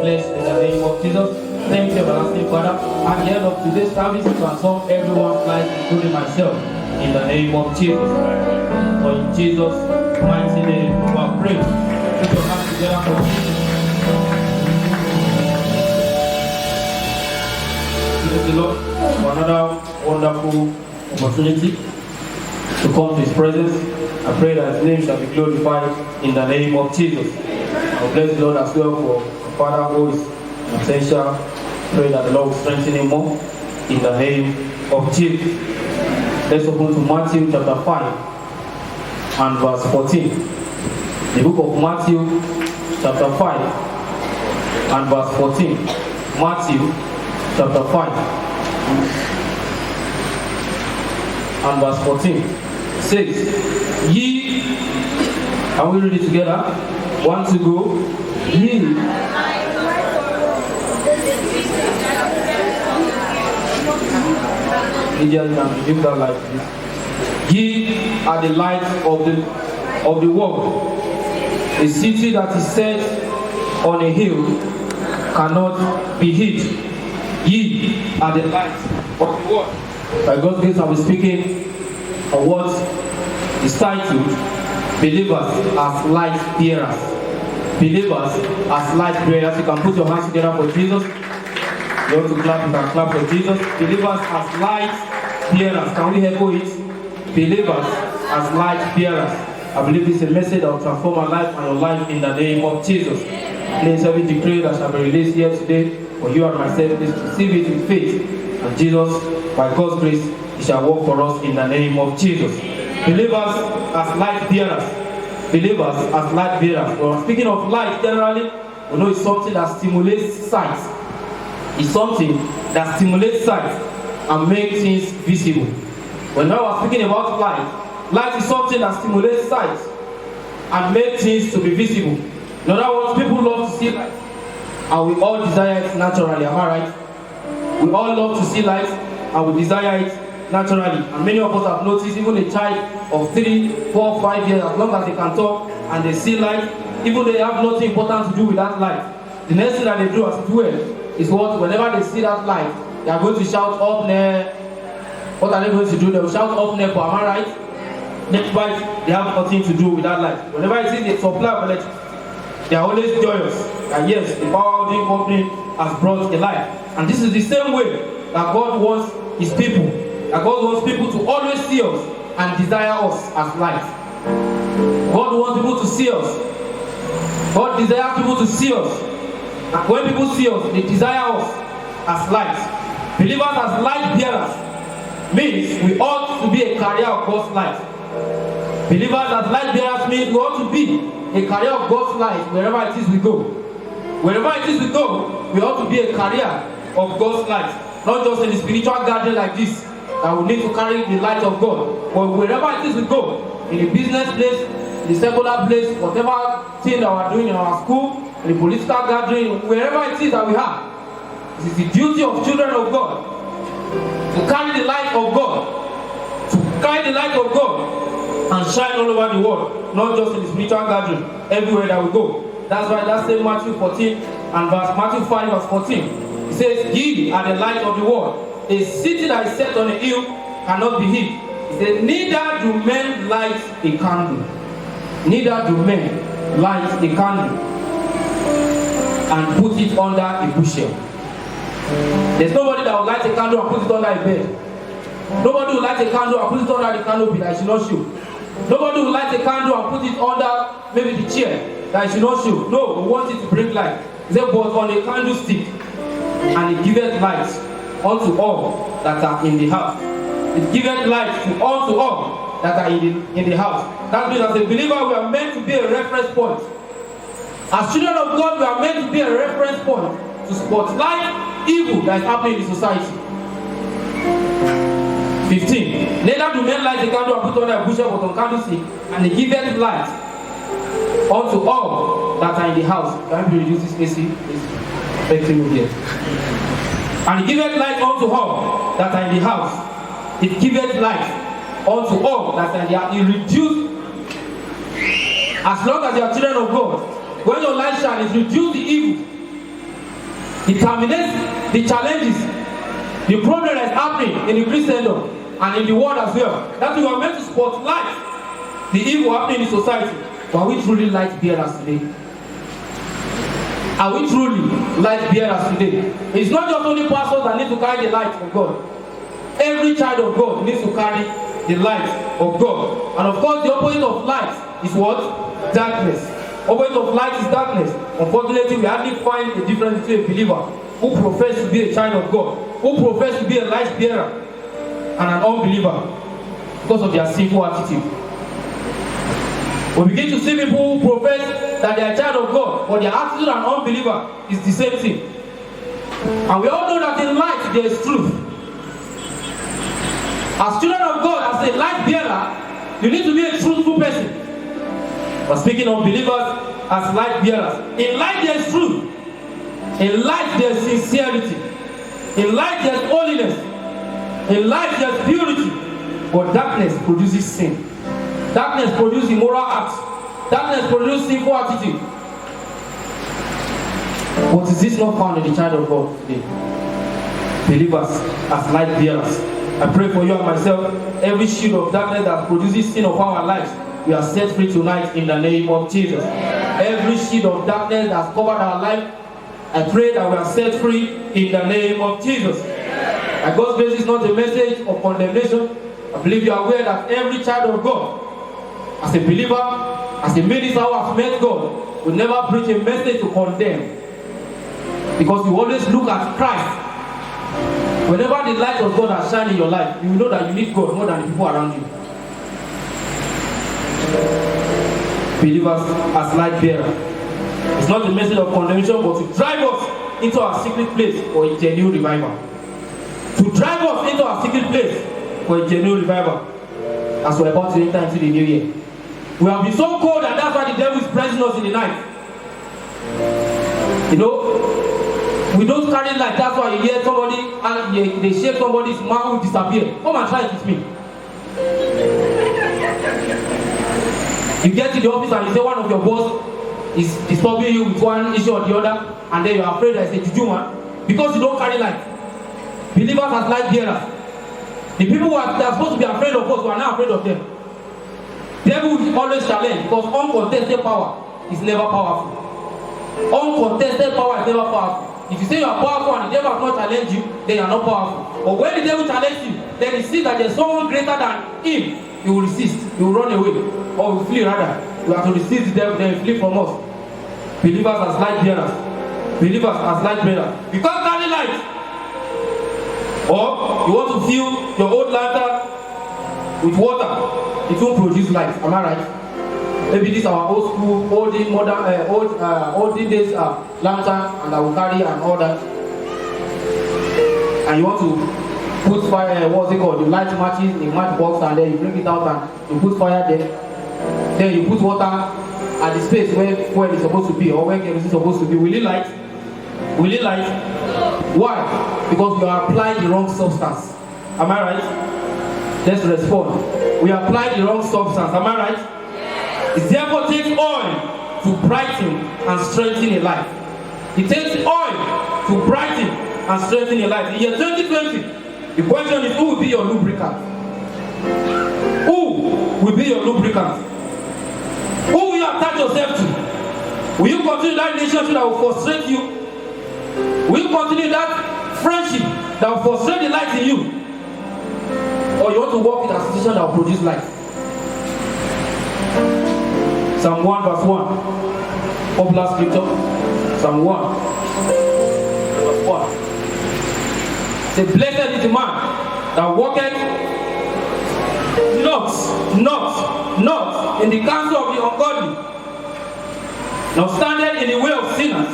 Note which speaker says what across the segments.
Speaker 1: flesh in the name of Jesus. Thank you, everlasting Father. At the end of today's service, transform everyone's life, including myself, in the name of Jesus. For in Jesus' mighty name, we are praying. Put your hands together for Jesus. Thank the Lord for another wonderful opportunity to come to His presence. I pray that His name shall be glorified in the name of Jesus. I bless the Lord as well for Father who is essential. Pray that the Lord will strengthen him more in the name of Jesus. Let's open to Matthew chapter 5 and verse 14. The book of Matthew chapter 5 and verse 14. Matthew chapter 5 and verse 14 says, Ye, are we ready together? 1 to go. Ye give that light, please. Ye are the light of the world. A city that is set on a hill cannot be hid. Ye are the light of the world. By God's grace, I will be speaking on what is titled Believers as Light Bearers. Believers as light bearers. You can put your hands together for Jesus. You want to clap, you can clap for Jesus. Believers as light bearers. Can we echo it? Believers as light bearers. I believe this is a message that will transform our life and your life in the name of Jesus. Please every decree that shall be released here today for you and myself, please receive it with faith. And Jesus, by God's grace, He shall work for us in the name of Jesus. Believers as light bearers. Believers as light bearers. Well, speaking of light, generally, we know it's something that stimulates sight. It's something that stimulates sight and makes things visible. When I was speaking about light, light is something that stimulates sight and makes things to be visible. In other words, people love to see light, and we all desire it naturally. Am I right? We all love to see light, and we desire it naturally. And many of us have noticed, even a child of 3, 4, 5 years, as long as they can talk and they see light, even they have nothing important to do with that light, the next thing that they do as well is what, whenever they see that light, they are going to shout up there. What are they going to do? They will shout up there, am I right? Next light, they have nothing to do with that light. Whenever I see the supply of electricity, they are always joyous. And yes, the power company has brought a light. And this is the same way that God wants His people. That God wants people to always see us and desire us as light. God wants people to see us. God desires people to see us. And when people see us, they desire us as light. Believers as light bearers means we ought to be a carrier of God's light. Believers as light bearers means we ought to be a carrier of God's light wherever it is we go. Wherever it is we go, we ought to be a carrier of God's light. Not just in a spiritual gathering like this, that we need to carry the light of God. But wherever it is we go, in a business place, in a secular place, whatever thing that we are doing in our school, in a political gathering, wherever it is that we are, it is the duty of children of God to carry the light of God, to carry the light of God and shine all over the world, not just in the spiritual gathering, everywhere that we go. That's why that same Matthew 14 and Matthew 5 verse 14, it says, Ye are the light of the world. A city that is set on a hill cannot be hid. It says, neither do men light a candle. Neither do men light a candle and put it under a bushel. There's nobody that will light a candle and put it under a bed. Nobody will light a candle and put it under the canopy that it should not show. Nobody will light a candle and put it under maybe the chair that it should not show. No, we want it to bring light. He said, but on a candlestick, and it giveth light unto all that are in the house. It giveth light to unto all that are in the house. That means as a believer, we are meant to be a reference point. As children of God, we are meant to be a reference point to spotlight evil that is happening in society. 15. Neither do men light a candle and put under a bushel, but on candlestick, and it giveth light unto all that are in the house. Can we reduce this AC? It's affecting me here. And it giveth light unto all that are in the house. It giveth light unto all that are in the house. It reduces, as long as you are children of God, when your light shines, it reduces the evil It terminates the challenges, the problem that is happening in the Christendom and in the world as well. That we are meant to spotlight the evil happening in society. But are we truly light bearers today? Are we truly light bearers today? It's not just only pastors that need to carry the light of God. Every child of God needs to carry the light of God. And of course, the opposite of light is what? Darkness. Opposite of light is darkness. Unfortunately, we hardly find a difference between a believer who professes to be a child of God, who professes to be a light bearer, and an unbeliever because of their sinful attitude. We begin to see people who profess that they are a child of God, but their attitude and unbeliever is the same thing. And we all know that in light there is truth. As children of God, as a light bearer, you need to be a truthful person. But speaking of believers as light bearers, in light there is truth. In light there is sincerity. In light there is holiness. In light there is purity. But darkness produces sin. Darkness produces immoral acts. Darkness produces sinful attitude. But is this not found in the child of God today? Believers as light bearers. I pray for you and myself, every shield of darkness that produces sin upon our lives, we are set free tonight in the name of Jesus. Every shield of darkness that has covered our life, I pray that we are set free in the name of Jesus. And God's grace is not a message of condemnation. I believe you are aware that every child of God, as a believer, as a minister who has met God, will never preach a message to condemn. Because you always look at Christ. Whenever the light of God has shined in your life, you will know that you need God more than the people around you. Believers as light bearer. It's not a message of condemnation, but to drive us into our secret place for a genuine revival. To drive us into our secret place for a genuine revival. As we're about to enter into the new year. We have been so cold, and that's why the devil is pressing us in the night. You know, we don't carry light. That's why you hear somebody and they shake somebody's mouth will disappear. Come and try it with me. You get to the office and you say one of your boss is disturbing you with one issue or the other, and then you are afraid that it's a juju man because you don't carry light. Believers as light bearers. The people who are supposed to be afraid of us, who are now afraid of them. The devil will always challenge because uncontested power is never powerful. Uncontested power is never powerful. If you say you are powerful and the devil has not challenged you, then you are not powerful. But when the devil challenges you, then he sees that there is someone greater than him. He will resist. He will run away. Or will flee rather. You have to resist the devil, then flee from us. Believers as light bearers. Believers as light bearers. You can't carry light. Or you want to fill your old lantern with water. It won't produce light. Am I right? Maybe this is our old school, olden days lantern, and I will carry and all that. And you want to put fire, what's it called? You light matches in match box, and then you bring it out and you put fire there. Then you put water at the space where it's supposed to be, or where it is supposed to be. Will it light? Will it light? Why? Because we are applying the wrong substance. Am I right? Let's respond. We apply the wrong substance. Am I right? It therefore takes oil to brighten and strengthen a life. It takes oil to brighten and strengthen a life. In the year 2020, the question is, who will be your lubricant? Who will be your lubricant? Who will you attach yourself to? Will you continue that relationship that will frustrate you? Will you continue that friendship that will frustrate the light in you? Or you want to work with an institution that will produce light? Psalm 1 verse 1. Popular scripture. Psalm 1 verse 1. Say, blessed is the man that walketh not in the counsel of the ungodly, nor standeth in the way of sinners,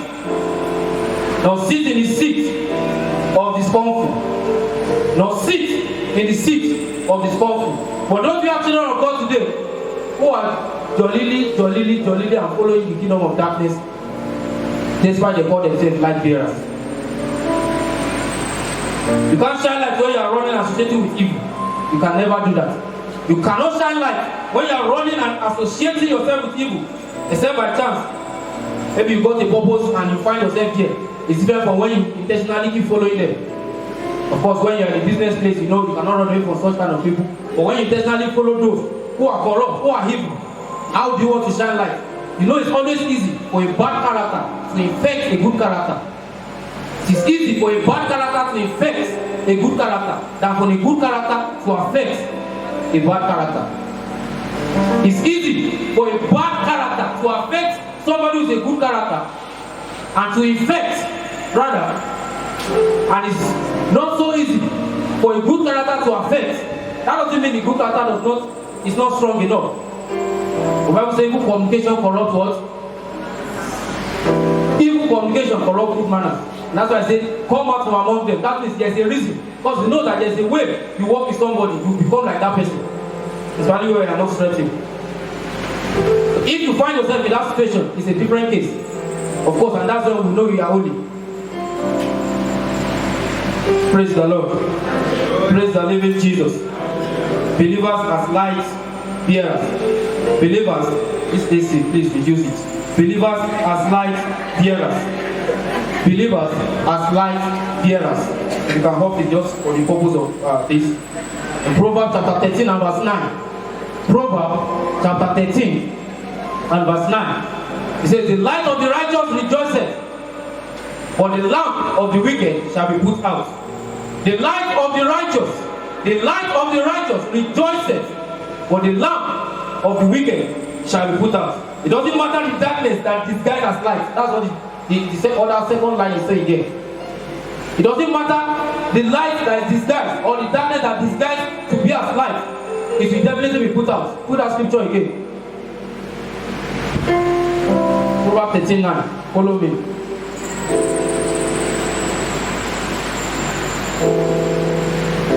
Speaker 1: nor sit in the seat of the scornful, nor sit in the seat of the scornful. But don't you have children of God today who are jollily and following the kingdom of darkness, despite they call themselves light bearers? You can't shine light when you are running and associating with evil. You can never do that. You cannot shine light when you are running and associating yourself with evil, except by chance. Maybe you got a purpose and you find yourself here. It's different from when you intentionally keep following them. Of course, when you're in a business place, you know you cannot run away from such kind of people. But when you intentionally follow those who are corrupt, who are evil, how do you want to shine light? You know it's always easy for a bad character to infect a good character. It is easy for a bad character to infect a good character than for a good character to affect a bad character. It's easy for a bad character to affect somebody who is a good character and to infect, rather, and it's not so easy for a good character to affect. That doesn't mean the good character is not strong enough. The Bible says evil communication corrupts what? Evil communication corrupts good manners. And that's why I say, come out from among them. That means there's a reason. Because you know that there's a way you work with somebody, you become like that person. It's only way you are not stretching. If you find yourself in that situation, it's a different case. Of course, and that's when we know you are holy. Praise the Lord. Praise the living Jesus. Believers as light bearers. Believers, this AC, please reduce it. Believers as light bearers. Believers as light bearers. You can hope it just for the purpose of this. In Proverbs chapter 13 and verse 9. Proverbs chapter 13 and verse 9. It says, the light of the righteous rejoiceth, but the lamp of the wicked shall be put out. The light of the righteous rejoiceth, but the lamp of the wicked shall be put out. It doesn't matter the darkness that disguised as light. That's what the second line is saying here. It doesn't matter the light that is disguised or the darkness that is disguised to be as light. It will definitely be put out. Put that scripture again. Proverbs 13:9. Follow me.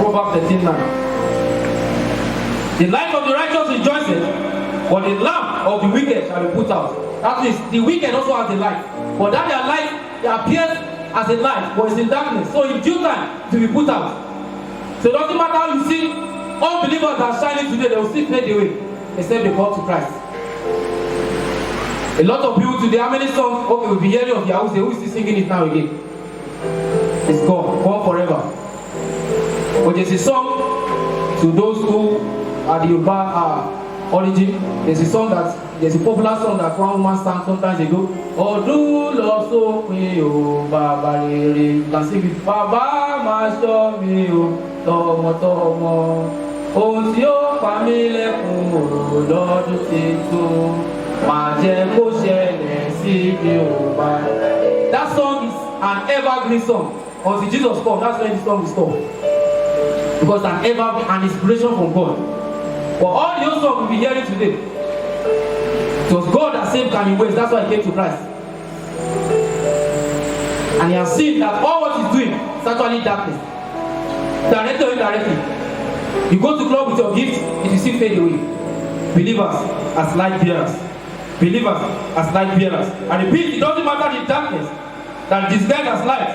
Speaker 1: Proverbs 13:9. The light of the righteous rejoices, but the lamp of the wicked shall be put out. That means the wicked also has a light, but that their light appears as a light, but it's in darkness. So in due time, to be put out. So it doesn't matter how you see unbelievers that are shining today, they will still fade away, except they come to Christ. A lot of people today, how many songs? Okay, we'll be hearing of Yahoo, who is still singing it now again? It's gone forever. But there's a song to those who are the Yoruba origin. There's a popular song that one woman sang sometimes ago. Ọdún lọ sópin o, bàbá rere. You can sing it. Bàbá máa ṣọ́ mi o, tọmọtọmọ. Ohun tí ó pa mí lẹ́kùn o lọ́dún tuntun. Máa jẹ́ kó ṣẹlẹ̀ sí mi o bá. That song is an evergreen song. Until Jesus comes, that's when the song is called. Because an inspiration from God. But all the other songs we'll be hearing today, it was God that saved Kanye West. That's why he came to Christ. And he has seen that all what he's doing is actually darkness. Directly or indirectly. You go to club with your gift, it will still fade away. Believers as light bearers. Believers as light bearers. And repeat, it doesn't matter the darkness that disguised as light,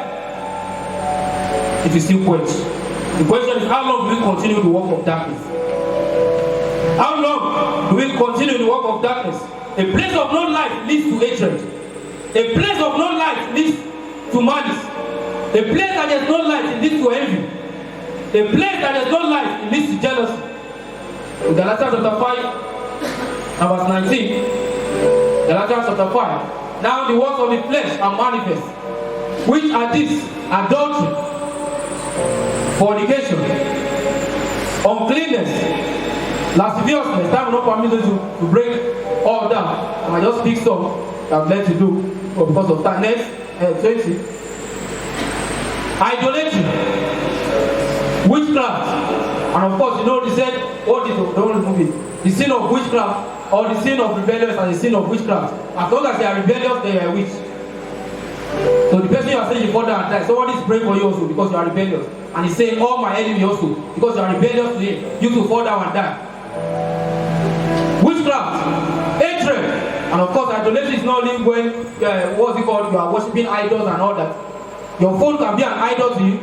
Speaker 1: it will still quench. The question is, how long do we continue the work of darkness? How long do we continue the work of darkness? A place of no light leads to hatred. A place of no light leads to malice. A place that there's no light leads to envy. A place that there's no light leads to jealousy. In Galatians chapter 5 and verse 19. Galatians chapter 5. Now the works of the flesh are manifest, which are this: adultery, fornication, uncleanness, lasciviousness. Time will not permit us to break all down. And I just pick some that I've learned to do because of that. Next, 20. Idolatry, witchcraft, and of course, you know, they said, what is the sin of witchcraft or the sin of rebellion and the sin of witchcraft. As long as they are rebellious, they are witch. So the person you are saying you fall down and die, somebody is praying for you also because you are rebellious. And he's saying, all my enemy also, because you are rebellious to him, you to fall down and die. Witchcraft, hatred, and of course idolatry is not only when what's it called, you are worshiping idols and all that. Your phone can be an idol to you.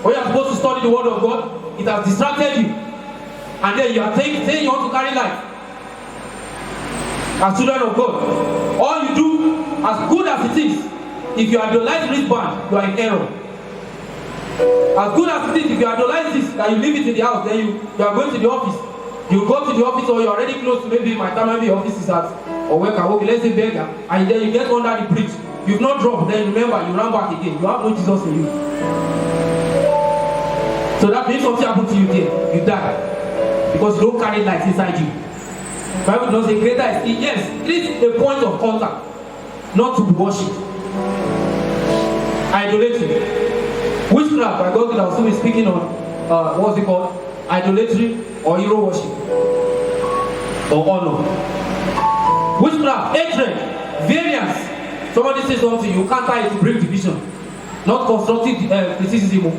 Speaker 1: When you are supposed to study the word of God, it has distracted you, and then you are saying you want to carry life as children of God. All you do, as good as it is, if you idolize wristband, you are in error. As good as it is, if you idolize this, that you leave it in the house, then you are going to the office. You go to the office, or you're already close to maybe my time, maybe office is at, or work, okay, let's say beggar, and then you get under the bridge. You've not dropped, then remember, you run back again. You have no Jesus in you. So that means something happened to you there, you die. Because you don't carry light inside you. The Bible does say greater is it. Yes, it is a point of contact, not to be worshipped. Idolatry. Witchcraft, by God, I will still be speaking on what's it called? Idolatry or hero worship or honor. Witchcraft, hatred, variance. Somebody says something, you can't tie it to bring division, not constructive criticism.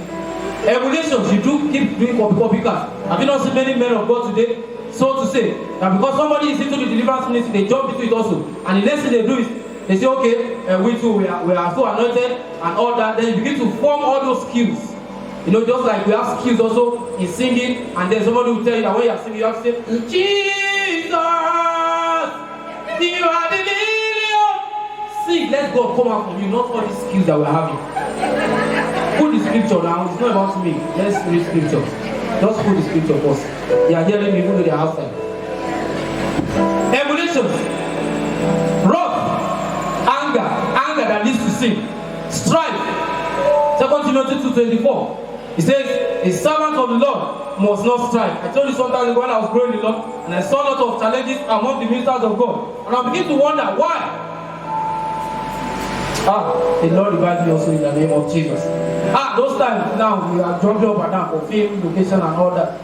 Speaker 1: Emulations, you do keep doing copycat. Have you not seen many men of God today? So to say that because somebody is into the deliverance ministry, they jump into it also, and the next thing they do is they say, okay, we too, we are so anointed and all that. Then you begin to form all those skills. You know, just like we have skills also in singing, and then somebody will tell you that when you are singing, you have to say, Jesus, you are the million. Sing, let God come out from you, not all these skills that we're having. Put the scripture down, it's not about me. Let's read scripture. Just put the scripture first. They are hearing me even though they are outside. Emulations. Wrath. Anger that leads to sin. Strife. 2 Timothy 2:24. It says, a servant of the Lord must not strive. I told you sometimes ago when I was growing in the Lord, and I saw a lot of challenges among the ministers of God. And I began to wonder why. The Lord revives me also in the name of Jesus. Those times now we are jumping up and down for fame, location, and all that.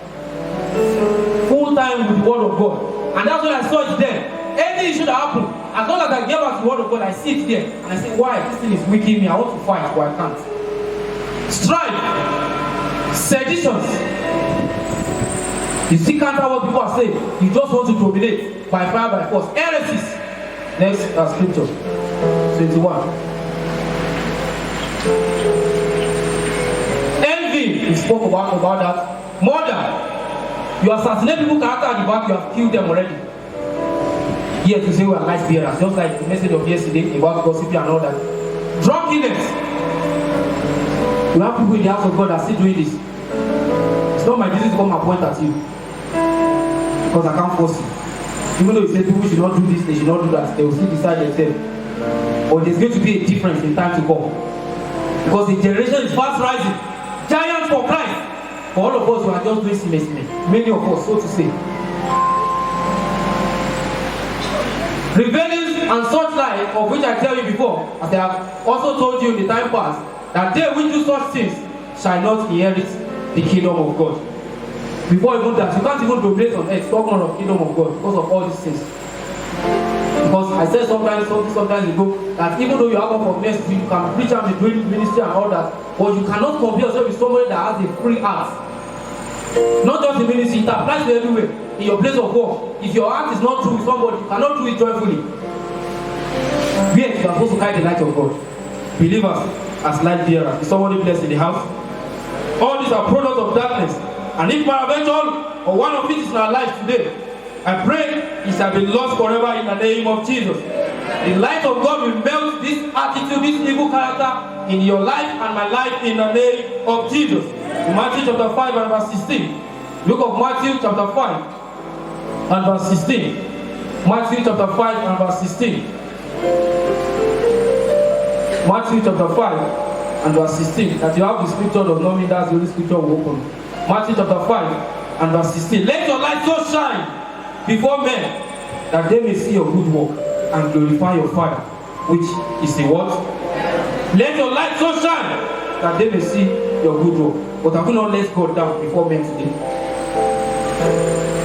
Speaker 1: Full time with the word of God. And that's when I saw it there. Any issue that happened, as long as I gave out the word of God, I sit there and I say, why? This thing is weakening me. I want to fight, but I can't. Strife, seditions. You see, counter what people are saying. You just want to dominate by fire, by force. Heresies. Next scripture, 21. Envy. We spoke about that. Murder. You assassinate people's character at the back. You have killed them already. Here to say we are light bearers, just like the message of yesterday about gossiping and all that. Drunkenness. You have people in the house of God that are still doing this. It's not my business to come and point at you, because I can't force you. Even though you say people should not do this, they should not do that, they will still decide themselves. But there's going to be a difference in time to come, because the generation is fast rising. Giants for Christ. For all of us who are just doing semester, many of us, so to say. Rebellions and such like, of which I tell you before, as I have also told you in the time past, that they which do such things shall not inherit the kingdom of God. Before even that, you can't even dominate on earth, talking of the kingdom of God because of all these things. Because I said sometimes ago that even though you have up of ministry, you can preach and be doing ministry and all that, but you cannot compare yourself with somebody that has a free heart. Not just the ministry, it applies to everywhere. In your place of work, if your heart is not true with somebody, you cannot do it joyfully. Yet you are supposed to carry the light of God. Believers as light bearers. Is somebody blessed in the house? All these are products of darkness. And if paraventure or one of it is in our lives today, I pray it shall be lost forever in the name of Jesus. The light of God will melt this attitude, this evil character in your life and my life in the name of Jesus. In Matthew chapter 5 and verse 16. Look of Matthew chapter 5 and verse 16. Matthew chapter 5 and verse 16. Matthew chapter 5 and verse 16. That you have the scripture does not mean that's the only scripture we open. Matthew chapter 5 and verse 16. Let your light so shine before men that they may see your good work and glorify your Father, which is the what? Let your light so shine that they may see your good work. But have we not let God down before men today?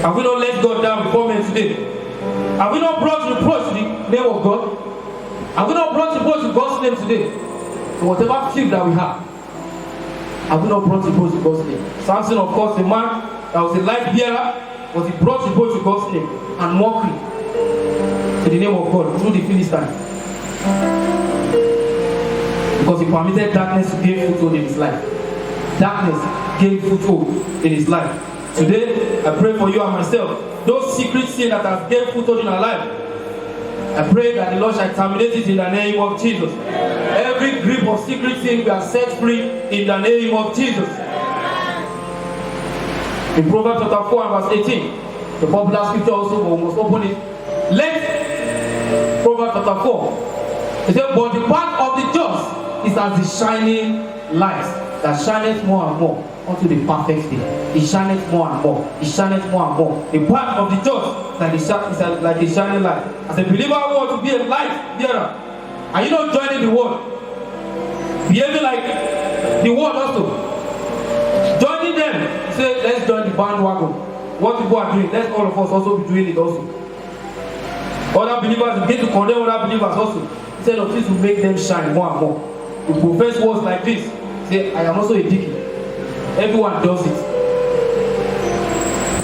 Speaker 1: Have we not let God down before men today? Have we not brought reproach to the name of God? Have we not brought reproach to God's name today? So whatever field that we have we not brought reproach to God's name? Samson, of course, the man that was a light bearer, was he brought reproach to God's name and mockery to the name of God through the Philistines. Because he permitted darkness to gain foothold in his life. Darkness gained foothold in his life. Today, I pray for you and myself. Those secret sins that have gained foothold in our life, I pray that the Lord shall terminate it in the name of Jesus. Every grip of secret sin we are set free in the name of Jesus. In Proverbs chapter 4 and verse 18, the popular scripture also, we must open it. Let Proverbs chapter 4. It says, but the path of the just is as the shining light that shineth more and more unto the perfect day. It shineth more and more. It shineth more and more. The path of the just is like the shining light. As a believer, I want to be a light bearer. Are you not joining the world? Behaving like the world also. Joining them. Say, let's join the bandwagon. What people are doing, let's all of us also be doing it also. Other believers begin to condemn other believers also. Instead of this to make them shine more and more. You profess words like this. Say, I am also a deacon. Everyone does it.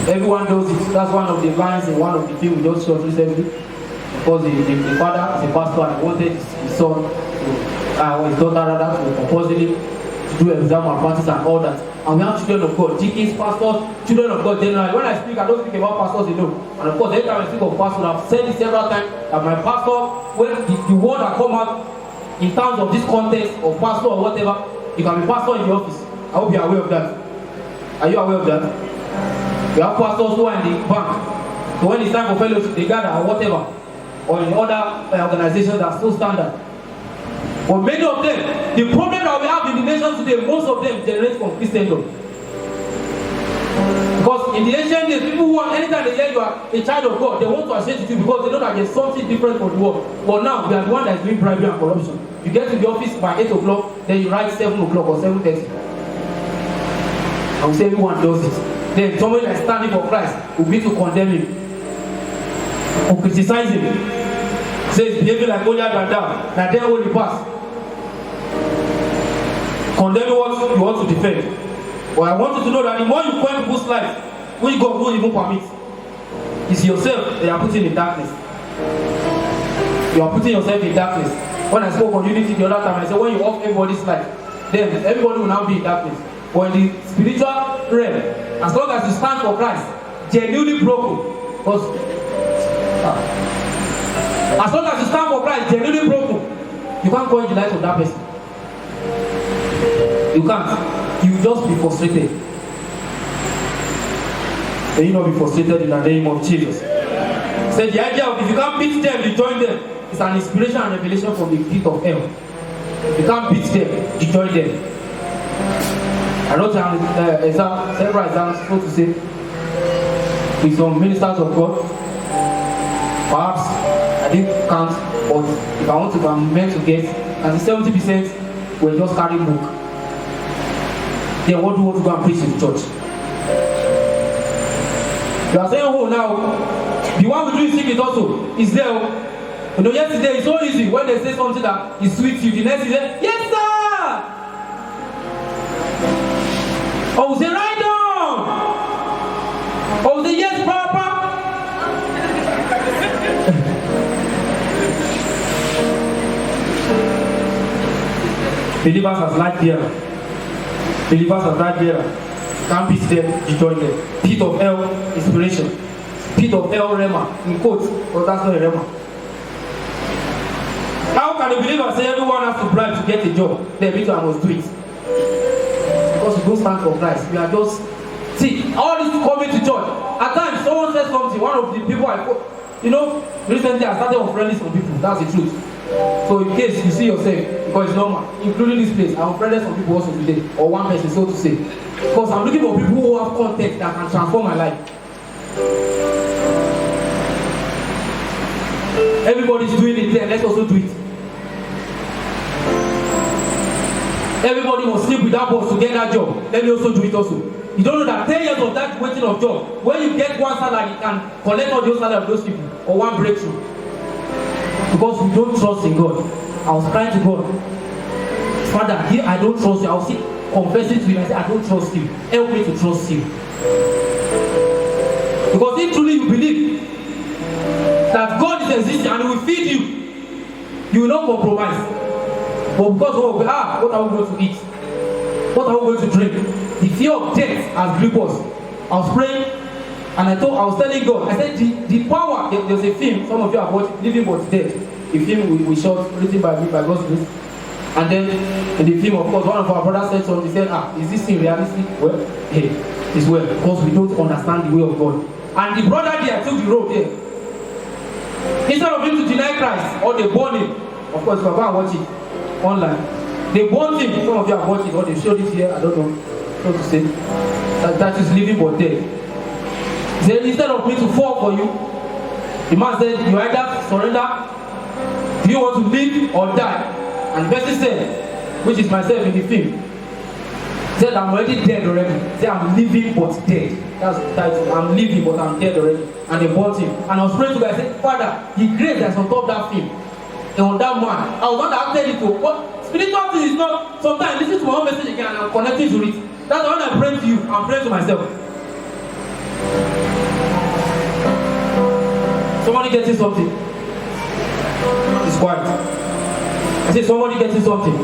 Speaker 1: Everyone does it. That's one of the lines in one of the films we just shot recently. Because the father is a pastor and he wanted his son or his daughter rather to compulsory to do exam malpractice and all that. And we have children of God, deacons, pastors, children of God generally. When I speak, I don't speak about pastors alone. And of course, every time I speak of pastors, I've said this several times that my pastor, when the word that come out in terms of this context of pastor or whatever, you can be pastor in the office. I hope you are aware of that. Are you aware of that? We have pastors who are in the bank. So when it's time for fellowship, they gather or whatever. Or in other organizations that are still standard. But many of them, the problem that we have in the nation today, most of them generate from Christendom. Because in the ancient days, people who want, anytime they hear you are a child of God, they want to associate with you because they know that there's something different from the world. But now, we are the one that is doing bribery and corruption. You get to the office by 8 o'clock, then you write 7 o'clock or 7:30. I will say everyone does it. Then somebody that is standing for Christ will be to condemn him or criticize him. Says behaving like holier than thou, that they only pass. Condemning what you want to defend. But I want you to know that the more you quench people's life, which God won't even permit, it's yourself that you are putting in darkness. You are putting yourself in darkness. When I spoke on unity the other time, I said when you off everybody's life, then everybody will now be in darkness. But in the spiritual realm, as long as you stand for Christ, genuinely broken, because as long as you stand for Christ, genuinely broken, you can't quench the light of that person. You can't. You just be frustrated. May you not be frustrated in the name of Jesus. Say the idea of if you can't beat them, you join them. It's an inspiration and revelation from the pit of hell. If you can't beat them, you join them. I wrote several examples, so to say, with some ministers of God. Perhaps I didn't count, but if I want to, I'm meant to guess, and 70% were just carrying book. Then what do you want to go and preach in church? You are saying, oh, now, the one we do in secret also is there. You know, yesterday it's so easy when they say something that is sweet to you. The next is there, yes, sir! Or we say, write down! Or we say, yes, Papa! Believers as light bearer. Believers as light bearer. Can't beat them, you join them. Pit of hell, inspiration. Pit of hell, rema. In quotes, but that's not a rema. How can a believer say everyone has to bribe to get a job? Then me too, I must do it. Because we don't stand for Christ. We are just... See, all this coming to church. At times, someone says something. One of the people recently I started unfriending some people. That's the truth. So in case you see yourself, because it's normal, including this place, I unfriended some people also today. Or one person, so to say. Because I'm looking for people who have content that can transform my life. Everybody's doing it there, let's also do it. Everybody must sleep with that boss to get that job. Let me also do it also. You don't know that 10 years of that waiting of job, when you get one salary, you can collect all those salary of those people, or one breakthrough. Because we don't trust in God. I was crying to God, Father, here I don't trust you. I was confessing to you, I said, I don't trust you. Help me to trust you. Because if truly you believe that God is existing and He will feed you, you will not compromise. But because what are we going to eat? What are we going to drink? The fear of death has gripped us. I was praying And I was telling God, I said, the power, there's a film, some of you have watched, Living But Dead. A film we shot, written by me, by God's grace. And then in the film, of course, one of our brothers said something. He said, is this thing realistic? Well, hey, it's well, because we don't understand the way of God. And the brother there took the road there. Instead of him to deny Christ, or they burn him, of course, you can go and watch it online. They burned him, some of you have watched it, or they showed it here, I don't know what to say. That is Living But Dead. He said, instead of me to fall for you, the man said, you either surrender, do you want to live or die? And the person said, which is myself in the film, said, I'm already dead already. Say, I'm living but dead. That's the title. I'm living but I'm dead already. And they bought him. And I was praying to God. I said, Father, the grace that's on top of that film, and on that man, I was not acted it to. What spiritual thing is not. Sometimes listen to my own message again and I'm connecting to it. That's when I pray to you. I'm praying to myself. Somebody getting something. It's quiet. I say, somebody getting something.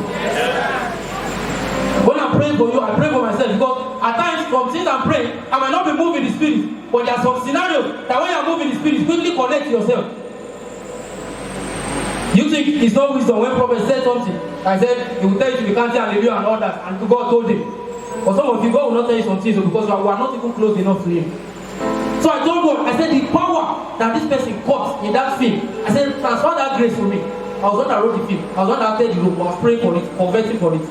Speaker 1: When I'm praying for you, I pray for myself, because at times from things I'm praying, I might not be moving the spirit, but there are some scenarios that when you're moving the spirit, quickly connect to yourself. You think it's not wisdom when prophet said something? I said he will tell you to be counting hallelujah and all that, and God told him. But some of you, God will not tell you some things because we are not even close enough to him. So I told God, I said the power that this person caught in that film, I said transfer that grace to me. I was one that wrote the film, I was one that acted the role, I was praying for it, converting for it,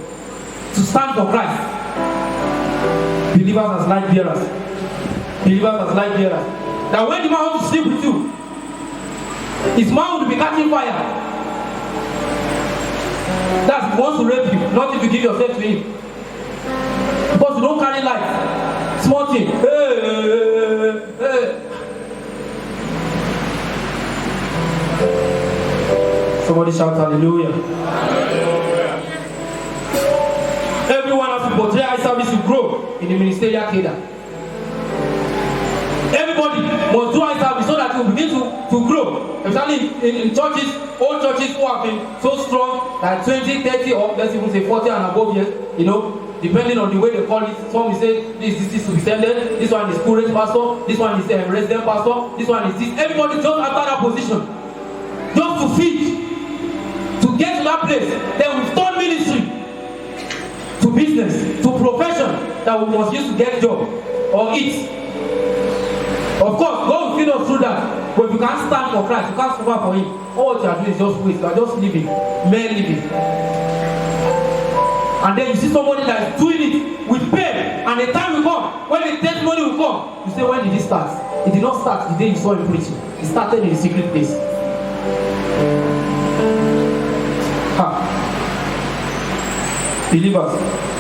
Speaker 1: to stand for Christ. Believers as light bearers. Believers as light bearers. That when the man wants to sleep with you, his mouth will be catching fire. That's he wants to rape you, not if you give yourself to him. Because you don't carry light. Small thing. Hey. Somebody shout hallelujah. Everyone has to portray eye service to grow in the ministerial cadre. Everybody must do eye service so that you will begin to grow. Especially in churches, old churches who have been so strong, like 20, 30, or let's even say 40 and above years, depending on the way they call it. Some will say this is descended, this one is current pastor, this one is resident pastor, this one is this. Everybody just after that position, just to feed, to get to that place. Then we've turned ministry to business, to profession that we must use to get job or eat. Of course, God will feed us through that. But if you can't stand for Christ, you can't suffer for Him. All what you are doing is just waste. You are just living, mere living. And then you see somebody that is doing it with pain, and the time will come when the testimony will come. You say, when did it start? It did not start the day you saw him preaching. It started in the secret place. Believers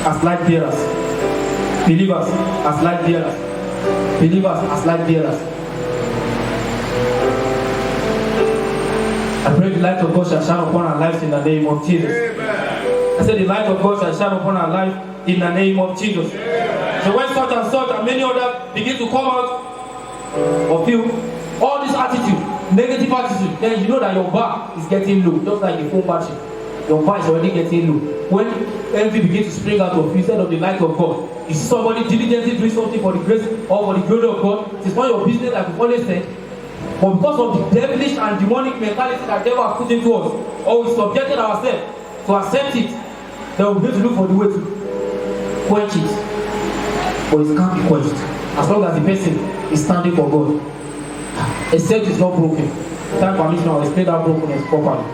Speaker 1: as light bearers. Believers as light bearers. Believers as light bearers. I pray the light of God shall shine upon our lives in the name of Jesus. I said the light of God shall shine upon our life in the name of Jesus. So when such and many others begin to come out of you, all this attitude, negative attitude, then you know that your bar is getting low, just like the phone battery. Your bar is already getting low. When envy begins to spring out of you instead of the light of God, you see somebody diligently doing something for the grace or for the glory of God, it is not your business, like we've always said. But because of the devilish and demonic mentality that the devil has put into us, or we subjected ourselves to accept it, then we'll be able to look for the way to quench it. But it can't be quenched as long as the person is standing for God. Except it's not broken. Time permits me, I'll explain that brokenness properly.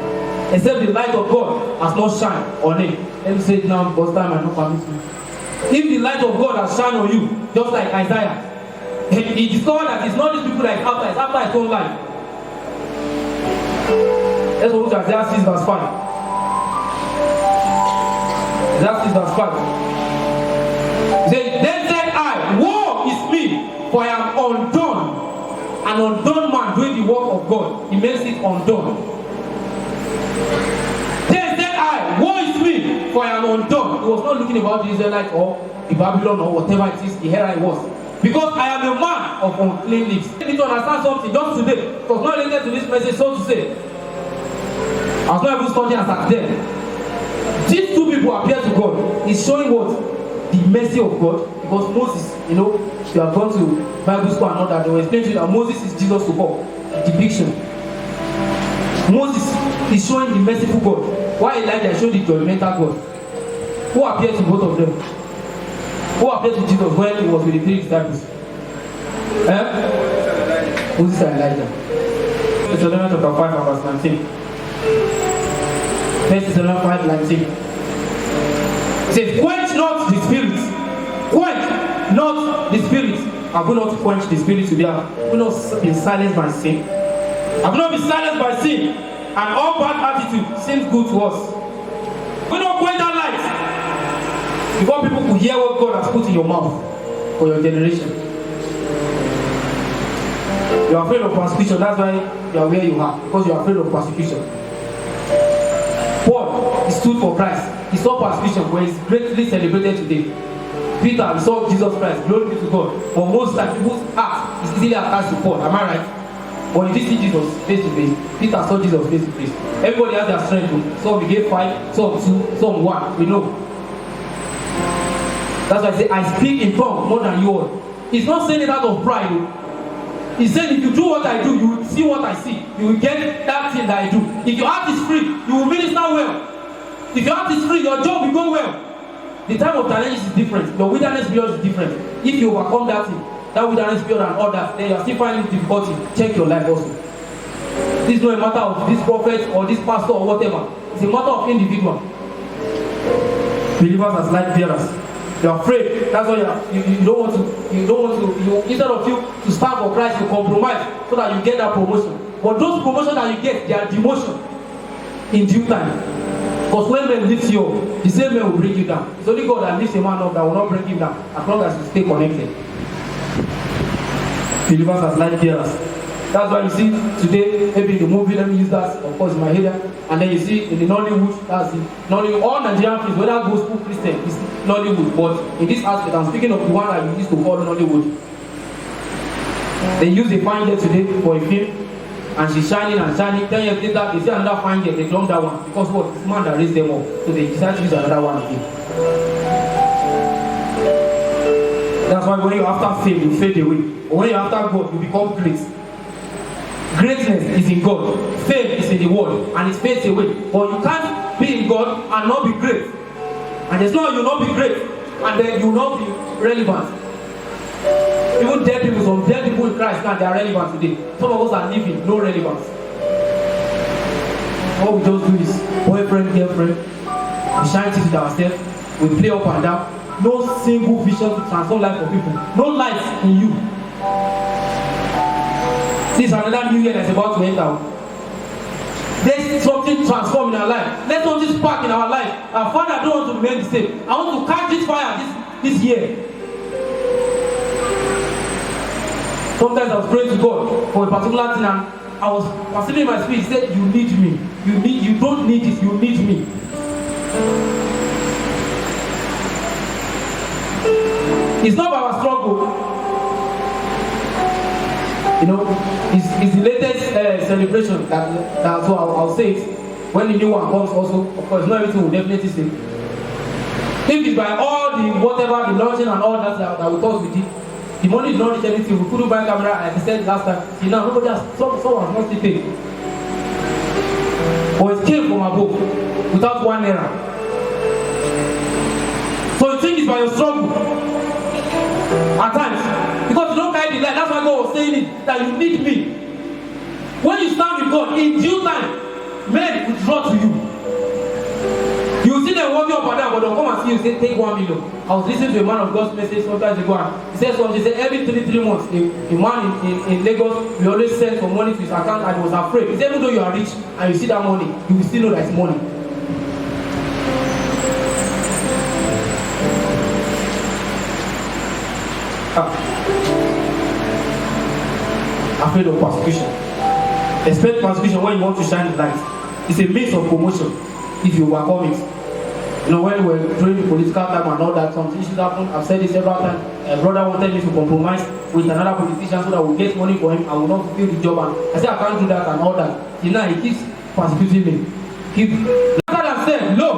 Speaker 1: Except the light of God has not shined on it. Let me say it now because time might not permit me. If the light of God has shined on you, just like Isaiah, he discovered that it's not these people like after, it's after his own life. Let's look at Isaiah 6 verse 5. Isaiah 6 verse 5. He said, then said I, woe is me, for I am undone. An undone man doing the work of God. He makes it undone. Then said I, woe is me, for I am undone. He was not looking about the Israelite or the Babylon or whatever it is, the era it was. Because I am a man of unclean lips. You need to understand something just today. It was not related to this message, so to say. I was not even studying as at then. These two people appear to God. He's showing what? the mercy of God, because Moses, you have gone to Bible school and all that, they will explain to you that Moses is Jesus to God. Depiction. Moses is showing the merciful God, while Elijah showed the judgmental God. Who appeared to both of them? Who appeared to Jesus when he was with the three disciples? Moses and Elijah. Thessalonians chapter 5 and verse 19. 1 Thessalonians 5:19. It says, quench not the spirit. Quench not the spirit. Have we not quenched the spirit today? Have we not been silenced by sin? Have we not been silenced by sin? And all bad attitude seems good to us. We don't quench that light. Before people could hear what God has put in your mouth for your generation. You are afraid of persecution. That's why you are where you are. Because you are afraid of persecution. Paul, he stood for Christ. He saw persecution, but he's greatly celebrated today. Peter, he saw Jesus Christ. Glory be to God. But most times, people's heart is easily attached to Paul. Am I right? But he did see Jesus face to face. Peter saw Jesus face to face. Everybody has their strength. Some gave 5, some 2, some 1. We know. That's why I say, I speak in tongues more than you all. He's not saying it out of pride. He's saying, if you do what I do, you will see what I see. You will get that thing that I do. If your heart is free, you will minister well. If your heart is free, your job will go well. The time of challenges is different. Your wilderness period is different. If you overcome that thing, that wilderness period and all that, then you are still finding difficulty. Check your life also. This is not a matter of this prophet or this pastor or whatever. It's a matter of individual. Believers as light bearers. You're afraid. That's why you don't want to. Instead of you to stand for Christ, you compromise so that you get that promotion. But those promotions that you get, they are demotion in due time. Because when men lift you up, the same man will bring you down. It's only God that lifts a man up that will not bring him down as long as you stay connected. Believers as light bearers. That's why you see today, maybe in the movie, let me use that, of course, in my area. And then you see in the Nollywood, that's the Nollywood, all Nigerian films, whether gospel, Christian, is Nollywood. But in this aspect, I'm speaking of the one that you used to call Nollywood. They use a fine girl today for a film, and she's shining and shining. 10 years later, they see another fine girl, they dump that one. Because what? It's man that raised them up. So they decide to use another one again. That's why when you're after fame, you fade away. But when you're after God, you become great. Greatness is in God. Fame is in the world, and it fades away. But you can't be in God and not be great. And there's no you'll not be great, and then you'll not be relevant. Even dead people, some dead people in Christ now, they are relevant today. Some of us are living, no relevance. What we just do is boyfriend, girlfriend, we shine things with ourselves, we play up and down. No single vision to transform life for people. No light in you. This is another new year that's about to enter. There's something transformed in our life. Let something spark in our life. Our Father, I don't want to remain the same. I want to catch this fire this year. Sometimes I was praying to God for a particular thing, and I was perceiving my spirit. He said, "You need me. You don't need this. You need me." It's not our struggle. It's the latest celebration that's what I'll say it. When the new one comes also, of course, not everything will definitely stay. If it's by all the whatever, the launching and all that we thought we did, the money did not reach anything. We couldn't buy camera, like I said last time. See now, nobody has, someone has not still paid. But it came from above, without one error. So you think it's by your struggle. At times, because you don't carry the light. That's why God was saying it, that you need me. When you stand with God, in due time, men will draw to you. You will see them walking up and down, but they'll come and see you say, take 1 million. I was listening to a man of God's message sometimes ago, and he said something. He said every 3 months, a man in Lagos will always send some money to his account, and he was afraid. He said, even though you are rich and you see that money, you will still know that it's money. Afraid of persecution. Expect persecution when you want to shine the light. It's a means of promotion if you overcome it. When we were during the political time and all that, some issues happen. I've said this several times. A brother wanted me to compromise with another politician so that we'll get money for him and will not fulfill the job. And I said I can't do that and all that. Now he keeps persecuting me. Rather than said, "Lo,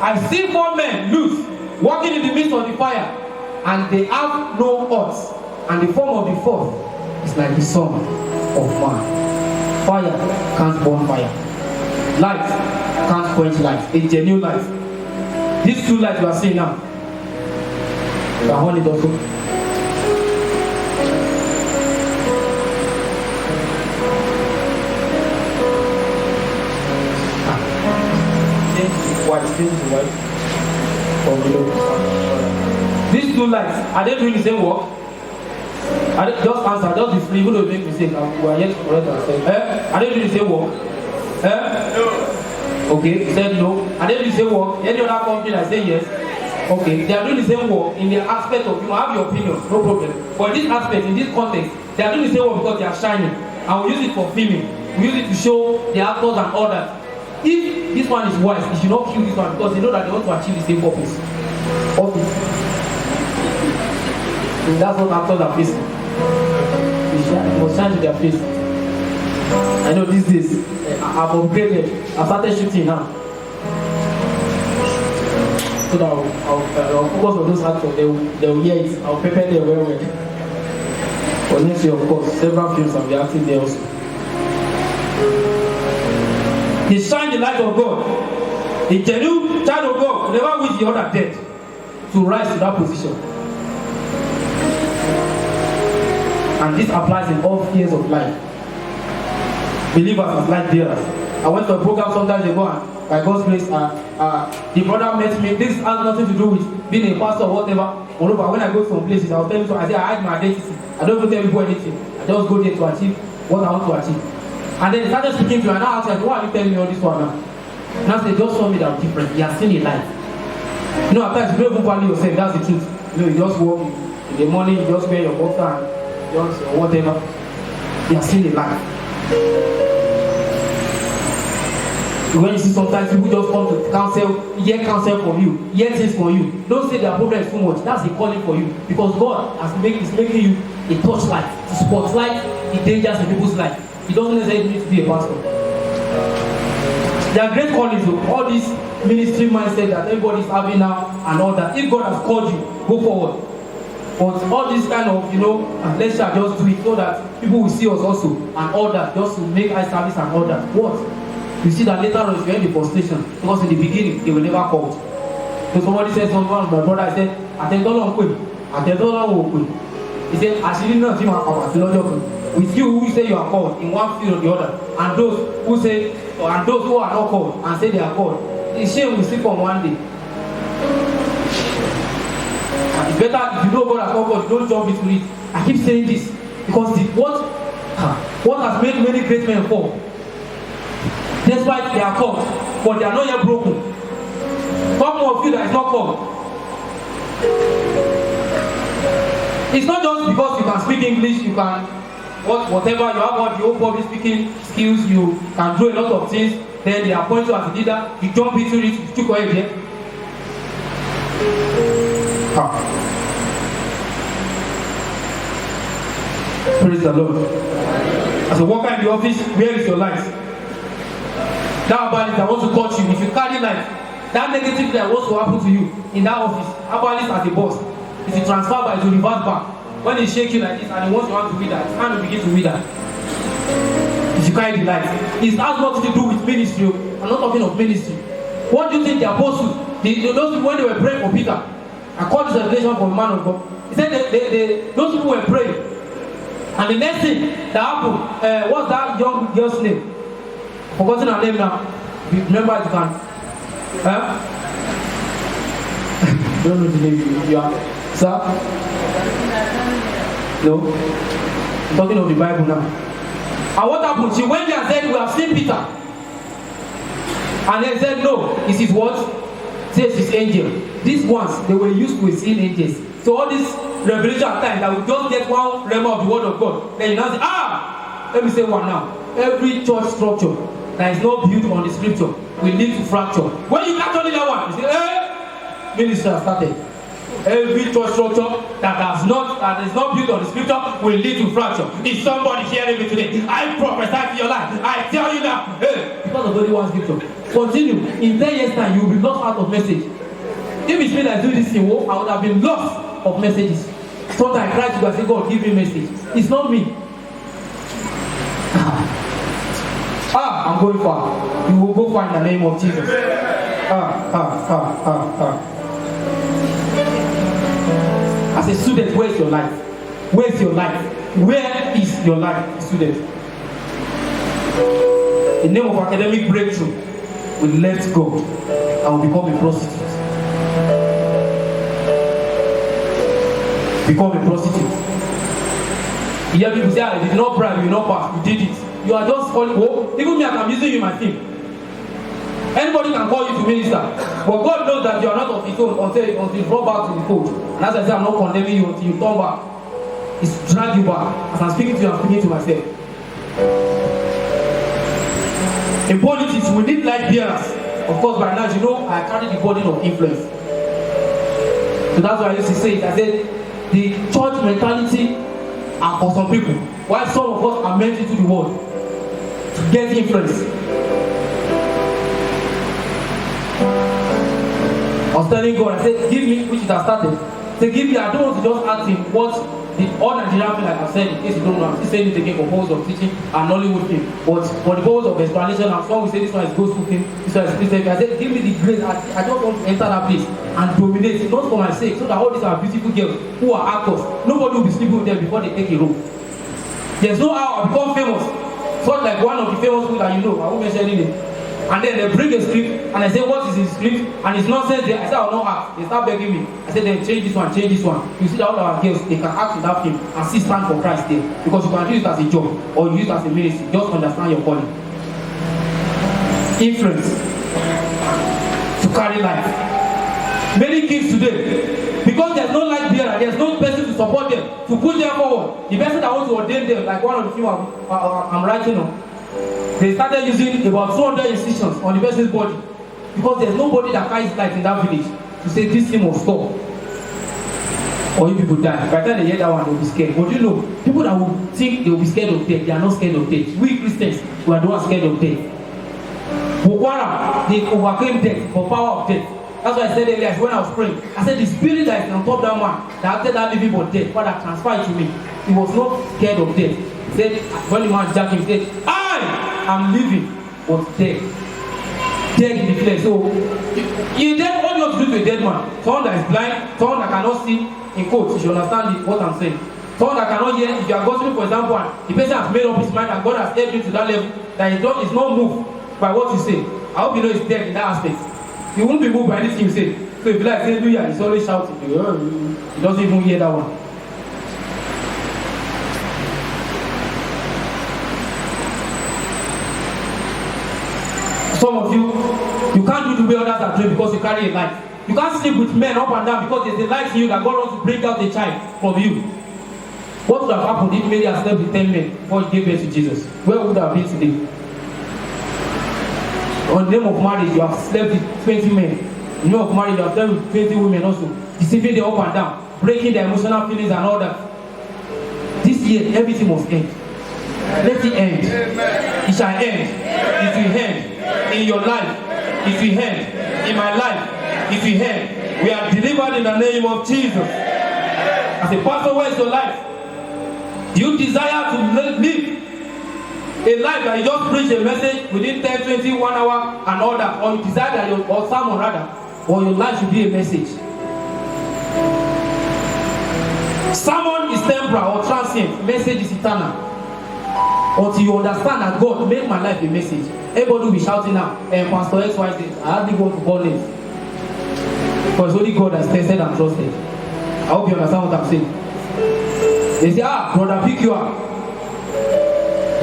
Speaker 1: I see 4 men loose walking in the midst of the fire, and they have no odds. And the form of the fourth is like the Son of Man. Fire can't burn fire. Light can't quench light. A genuine light. These two lights you are seeing now, you are on it also. White. These two lights, are they doing the same work? Just answer, just be free, even though you make mistake. We are yet to correct ourselves. Are they doing the same work? No. Okay, you said no. Are they doing the same work? Any other company that say yes? Okay, they are doing the same work in the aspect of, you have your opinion, no problem. But in this aspect, in this context, they are doing the same work because they are shining. And we use it for filming. We use it to show the actors and all that. If this one is wise, he should not kill this one because they know that they want to achieve the same purpose. And that's what actors are facing. They must shine to their face. I know these days, I've upgraded. I've started shooting now. So that I'll focus on those actors. They will hear it. I'll prepare them well. But next year, of course, several films I'll be acting there also. He shine the light of God. A genuine child of God will never wish the other dead to rise to that position. And this applies in all spheres of life. Believers as light bearers. I went to a program sometimes ago, and by God's grace, the brother met me. This has nothing to do with being a pastor or whatever. Moreover, when I go some places, I'll tell you, I say I hide my identity. I don't even tell people anything. I just go there to achieve what I want to achieve. And then he started speaking to me, and I asked him, why are you telling me all this one now? And I said, just show me that I'm different. He has seen a light. You know, at times you don't even value yourself, that's the truth. You know, you just walk in the morning, you just wear your boxer and just whatever. He has seen a light. When you see sometimes people just come to counsel, hear counsel from you, hear things from you. Don't say their problem is too much. That's the calling for you. Because God is making you a torchlight to spotlight the dangers in people's life. It doesn't necessarily need to be a pastor. There are great callings, all this ministry mindset that everybody is having now and all that. If God has called you, go forward. But all this kind of, let's just do it so that people will see us also and all that, just to make eye service and all that. What? You see that later on you're in the frustration because in the beginning they were never called. So somebody said, my brother, I said, I tell you, he said, I shouldn't know with you who say you are called in one field or the other, and those who are not called and say they are called, the shame will sleep on one day. And it's better if you know God has called God, you don't jump into it. I keep saying this because what has made many great men fall, despite they are called, but they are not yet broken. Some of you that is not called, it's not just because you can speak English, you can whatever, you have all the whole public speaking skills, you can do a lot of things, then they appoint you as a leader, you jump into it, you took away there. Praise the Lord. As a worker in the office, where is your light? That abalist that wants to touch you, if you carry light, that negative that wants to happen to you in that office, abalist as a boss, if you transfer by to reverse back, when he shake you like this and he wants your hand to wither, his hand will begin to wither. If you carry the light, it has nothing to do with ministry. I'm not talking of ministry. What do you think the apostles, those people when they were praying for Peter, I called this revelation from a man of God. He said those people were praying, and the next thing that happened, what's that young girl's name? Forgotten her name now. Remember if you can. Don't know the name you are. Sir? No? I'm talking of the Bible now. And what happened? She went there and said, we have seen Peter. And they said, no. This is what? Says his angel. These ones, they were used to seeing angels. So all this revelation at times, that we just get one realm of the word of God. Then you now say, let me say one now. Every church structure that is not built on the scripture will lead to fracture. When you catch only that one, you say, ministry has started. Every church structure that is not built on the scripture will lead to fracture. Is somebody hearing me today? I prophesy to your life. I tell you now, because of only one scripture. Continue. In 10 years' time, you will be lost out of message. If it's me that do this thing, I would have been lost of messages. Sometimes I cry to God and say, God, give me a message. It's not me. I'm going far. You will go far in the name of Jesus. As a student, where's your life? Where's your life? Where is your life, student? In the name of academic breakthrough, we left God and we become a prostitute. Become a prostitute. You hear people say, I did not bribe, you did not pass, you did it. You are just calling, even me, I'm using you in my team. Anybody can call you to minister, but God knows that you are not of his own until you draw back to the coach. And as I say, I'm not condemning you until you turn back. It's drag you back. As I'm speaking to you, I'm speaking to myself. In politics, we need light bearers. Of course, by now, you know, I carry the burden of influence. So that's why I used to say it. I said, the church mentality are for some people, while some of us are meant into the world to get influence. I was telling God, I said, give me, which it has started. Say, give me, I don't want to just ask him what the all Nigerian feel like I've said, in case you don't know, I'm still saying it again for purpose of teaching and Nollywood film. But for the purpose of explanation, I'm sure we say this one is gospel film, this one is Christian film. I said, give me the grace. I just want to enter that place and dominate, not for my sake, so that all these are beautiful girls who are actors. Nobody will be sleeping with them before they take a role. There's no how I become famous. Sort like one of the famous people that you know, I won't mention any name. And then they bring a script and I say, what is his script? And it's nonsense there. I say, I will not act. They start begging me. I say, then change this one, change this one. You see that all our girls, they can act in that film and still stand for Christ there. Because you can use it as a job or you use it as a ministry. Just understand your calling. Influence to carry life. Many kids today, because there's no light bearer, there's no person to support them, to push them forward. The person that wants to ordain them, like one of the film I'm writing on, they started using about 200 incisions on the person's body because there's nobody that carries light in that village to say this thing must stop or you people die. By the time they hear that one, they'll be scared. But you know, people that will think they'll be scared of death, they are not scared of death. We Christians, we are the ones scared of death. Boko Haram, they overcame death for power of death. That's why I said earlier when I was praying. I said the spirit that is on top of that man that acted that living for death, Father, transfer it to me. He was not scared of death. He said, when the man jacked him, he said, I'm living, but dead. Dead in the flesh. So, you then what you have to do to a dead man? Someone that is blind, someone that cannot see, in quotes, you should understand what I'm saying. Someone that cannot hear, if you are gossiping, for example, and the person has made up his mind and God has helped him to that level, that he is not moved by what you say. I hope you know he's dead in that aspect. He won't be moved by anything you say. So if you like, hallelujah, he's always shouting. He doesn't even hear that one. Some of you can't do the way others are doing because you carry a light. You can't sleep with men up and down because there's a light in you that God wants to bring out a child from you. What would have happened if Mary had slept with 10 men before she gave birth to Jesus? Where would have been today? On the name of marriage, you have slept with 20 men. In the name of marriage, you have slept with 20 women also, deceiving them up and down, breaking their emotional feelings and all that. This year, everything must end. Let it end. It shall end. It will end. In your life, it will end. In my life, it will end. We are delivered in the name of Jesus. As a pastor, where is your life? Do you desire to live a life that you just preach a message within 10, 20, 1 hour and all that? Or you desire that or someone rather, or your life should be a message? Sermon is temporal or transient. Message is eternal. Until you understand that God make my life a message. Everybody will be shouting now, Pastor XYZ, I hardly want to call names. Because only God has tested and trusted. I hope you understand what I'm saying. They say, brother, pick you up.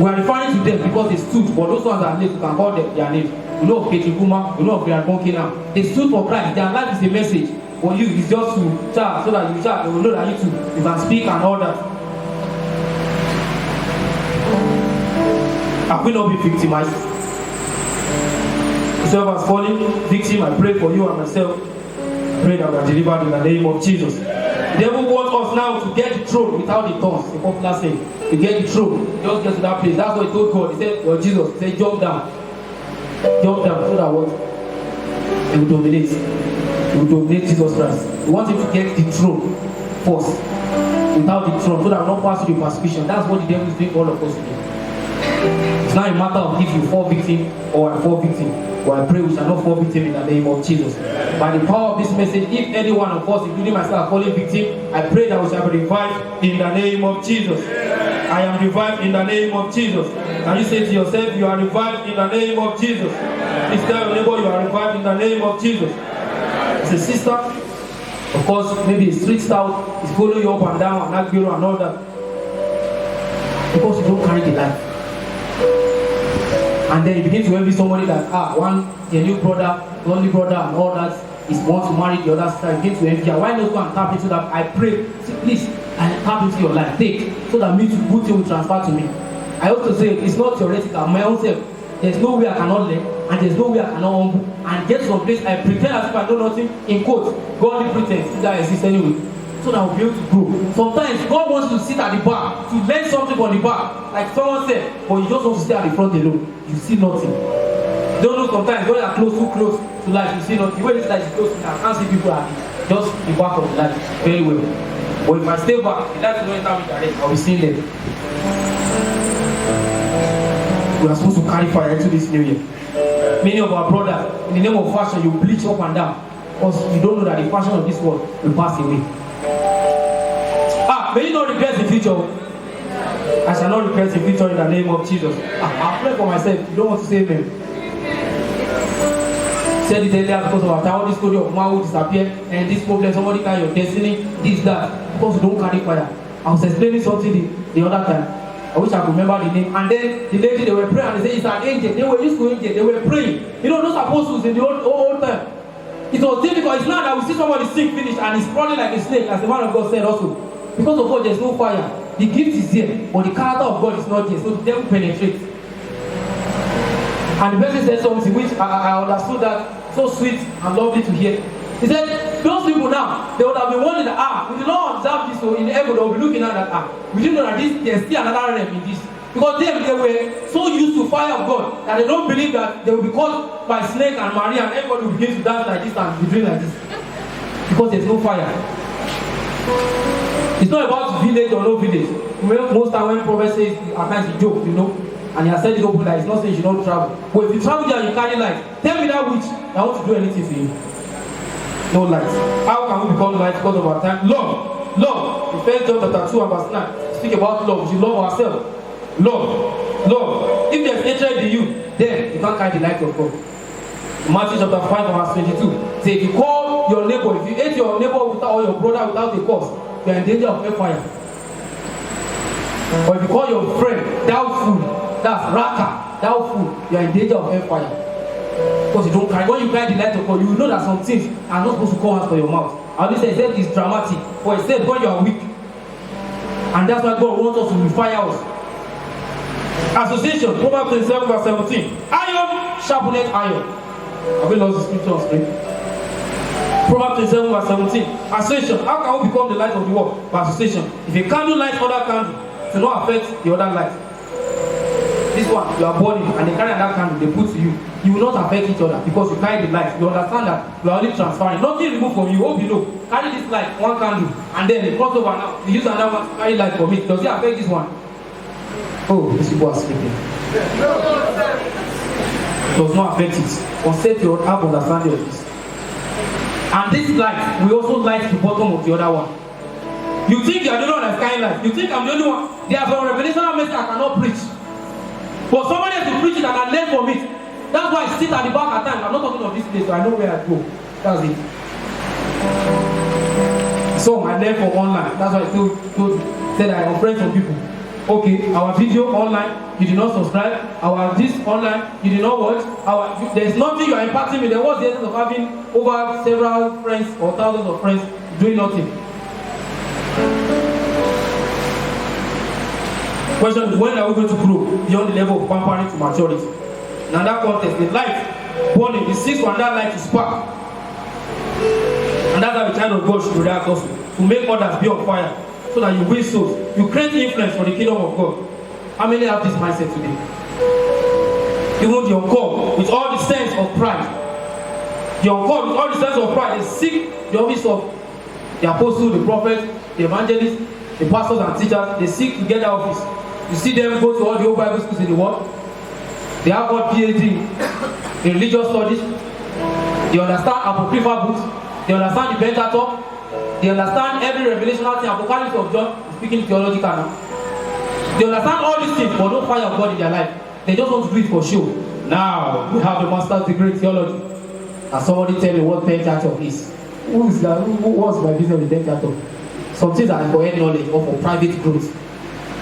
Speaker 1: We are referring to them because they stood, but those ones are late, you can call them their names. You know of Petri Kuma, you know of Brian Bonke now. They stood for Christ, their life is a message. For you, it's just to chat, so that you chat, they will know that you too, you can speak and all that. I will not be victimized. Yourself as fallen victim, I pray for you and myself. Pray that we are delivered in the name of Jesus. The devil wants us now to get the throne without the thorns. The popular saying, to get the throne, just get to that place. That's what he told God. He said, well, Jesus, he said, jump down. Jump down so that what? He will dominate. You dominate Jesus Christ. You want him to get the throne first. Without the throne, so that will not pass through the persecution. That's what the devil is doing all of us today. It's not a matter of if you fall victim or I fall victim. But I pray we shall not fall victim in the name of Jesus. By the power of this message, if any one of us, including myself, are falling victim, I pray that we shall be revived in the name of Jesus. I am revived in the name of Jesus. Can you say to yourself, you are revived in the name of Jesus? Please tell your neighbor you are revived in the name of Jesus. It's a sister, of course, maybe a street stout is following you up and down and arguing and all that. Because you don't carry the light. And then you begin to envy somebody that a new brother, only brother and all that is wants to marry the other side. You begin to envy. Why not go and tap into that? I pray, say, please, and tap into your life. Take, so that me to good thing will transfer to me. I also say it's not theoretical. My own self, there's no way I cannot learn, and there's no way I cannot humble. And get to some place I pretend as if I know nothing. In quotes, godly pretense that exists anyway. So that I'll be able to grow. Sometimes God wants you to sit at the back to learn something from the back, like someone said, but you just want to stay at the front alone. You see nothing. You don't know sometimes when you are too close to life, you see nothing. The way this light is close to me, I can't see people at just the back of the light very well. But if I stay back, the light will not enter me direct. I'll be seeing them. We are supposed to carry fire into this new year. Many of our brothers, in the name of fashion, you bleach up and down because you don't know that the fashion of this world will pass away. May you not regret the future. I shall not regret the future in the name of Jesus. I'll pray for myself. You don't want to say amen. Said it earlier because of our time. All this story of man who disappeared and this problem, somebody carry your destiny, this, that, because you don't carry fire. I was explaining something the other time. I wish I could remember the name. And then the lady, they were praying and they said it's an angel. They were used to angel. They were praying. You know, those apostles in the old time. It was difficult. It's not that we see somebody sick, finished, and he's crawling like a snake, as the man of God said also. Because of God, there's no fire. The gift is there, but the character of God is not there. So the devil penetrates. And the person said something which I understood that so sweet and lovely to hear. He said, those people now, they would have been wondering that, we did not observe this, so in heaven, they will be looking at that, we didn't know that there's still another realm in this. Because they were so used to fire of God that they don't believe that they will be caught by snake and Maria and everybody will begin to dance like this and be doing like this. Because there's no fire. It's not about village or no village. Most time when prophet says at times he joke, you know, and he has said it open that it's not saying you don't travel. But if you travel there and you carry light, tell me that witch I want to do anything for you. No light. How can we become light because of our time? Love. Love. In 1 John chapter 2 and verse 9, speak about love. We should love ourselves. Love. Love. If there's hatred in you, then you can't carry the light of God. Matthew chapter 5 and verse 22. Say if you call your neighbor, if you hate your neighbor or your brother without a cause, you are in danger of hellfire. Or if you call your friend doubtful, that's raka, doubtful, you are in danger of hellfire. Because you don't carry. When you carry the light of God, you will know that some things are not supposed to come out from your mouth. And this said it's dramatic, but it said when you are weak. And that's why God wants us to refire us. Association, Proverbs 27 verse 17. Iron sharpeneth iron. Have we lost the scripture on screen? Proverbs 27 verse 17. Association. How can we become the light of the world? By association. If a candle lights other candle, it will not affect the other light. This one, you are burning and they carry that candle, they put to you. You will not affect each other because you carry the light. You understand that you are only transferring. Nothing removed from you. Hope you know. Carry this light, one candle, and then they cross over now. You use another one to carry light from it. Does it affect this one? Oh, these people are sleeping. It does not affect it. Concept your have understanding of this. And this light will also light the bottom of the other one. You think you are the only one that's carrying light. You think I'm the only one. There are some revelational message I cannot preach. But somebody has to preach it and I learn from it. That's why I sit at the back at times. I'm not talking of this place, so I know where I go. That's it. So I learn from online. That's why I said I offend some people. Okay, our video online, you did not subscribe. Our this online, you did not watch. There's nothing you are impacting me. There was the essence of having over several friends or thousands of friends doing nothing. Question is, when are we going to grow beyond the level of pampering to maturity? Now that context, the light burning, the seeks for that light to spark. And that's how the child of God should react also. To make others be on fire. So that you win souls. You create influence for the kingdom of God. How many have this mindset today? Even your core, with all the sense of pride, They are called with all the sense of pride. They seek the office of the apostle, the prophet, the evangelist, the pastors and teachers. They seek to get that office. You see them go to all the old Bible schools in the world. They have got PhD in religious studies. They understand apocryphal books. They understand the Pentateuch. They understand every revelational thing. Apocalypse of John is speaking theological now. They understand all these things, but no fire of God in their life. They just want to do it for show. Now we have the master's degree in theology. And somebody tell me what Pentateuch is. Who is that? What's my business with Pentateuch? Some things are for head knowledge or for private growth.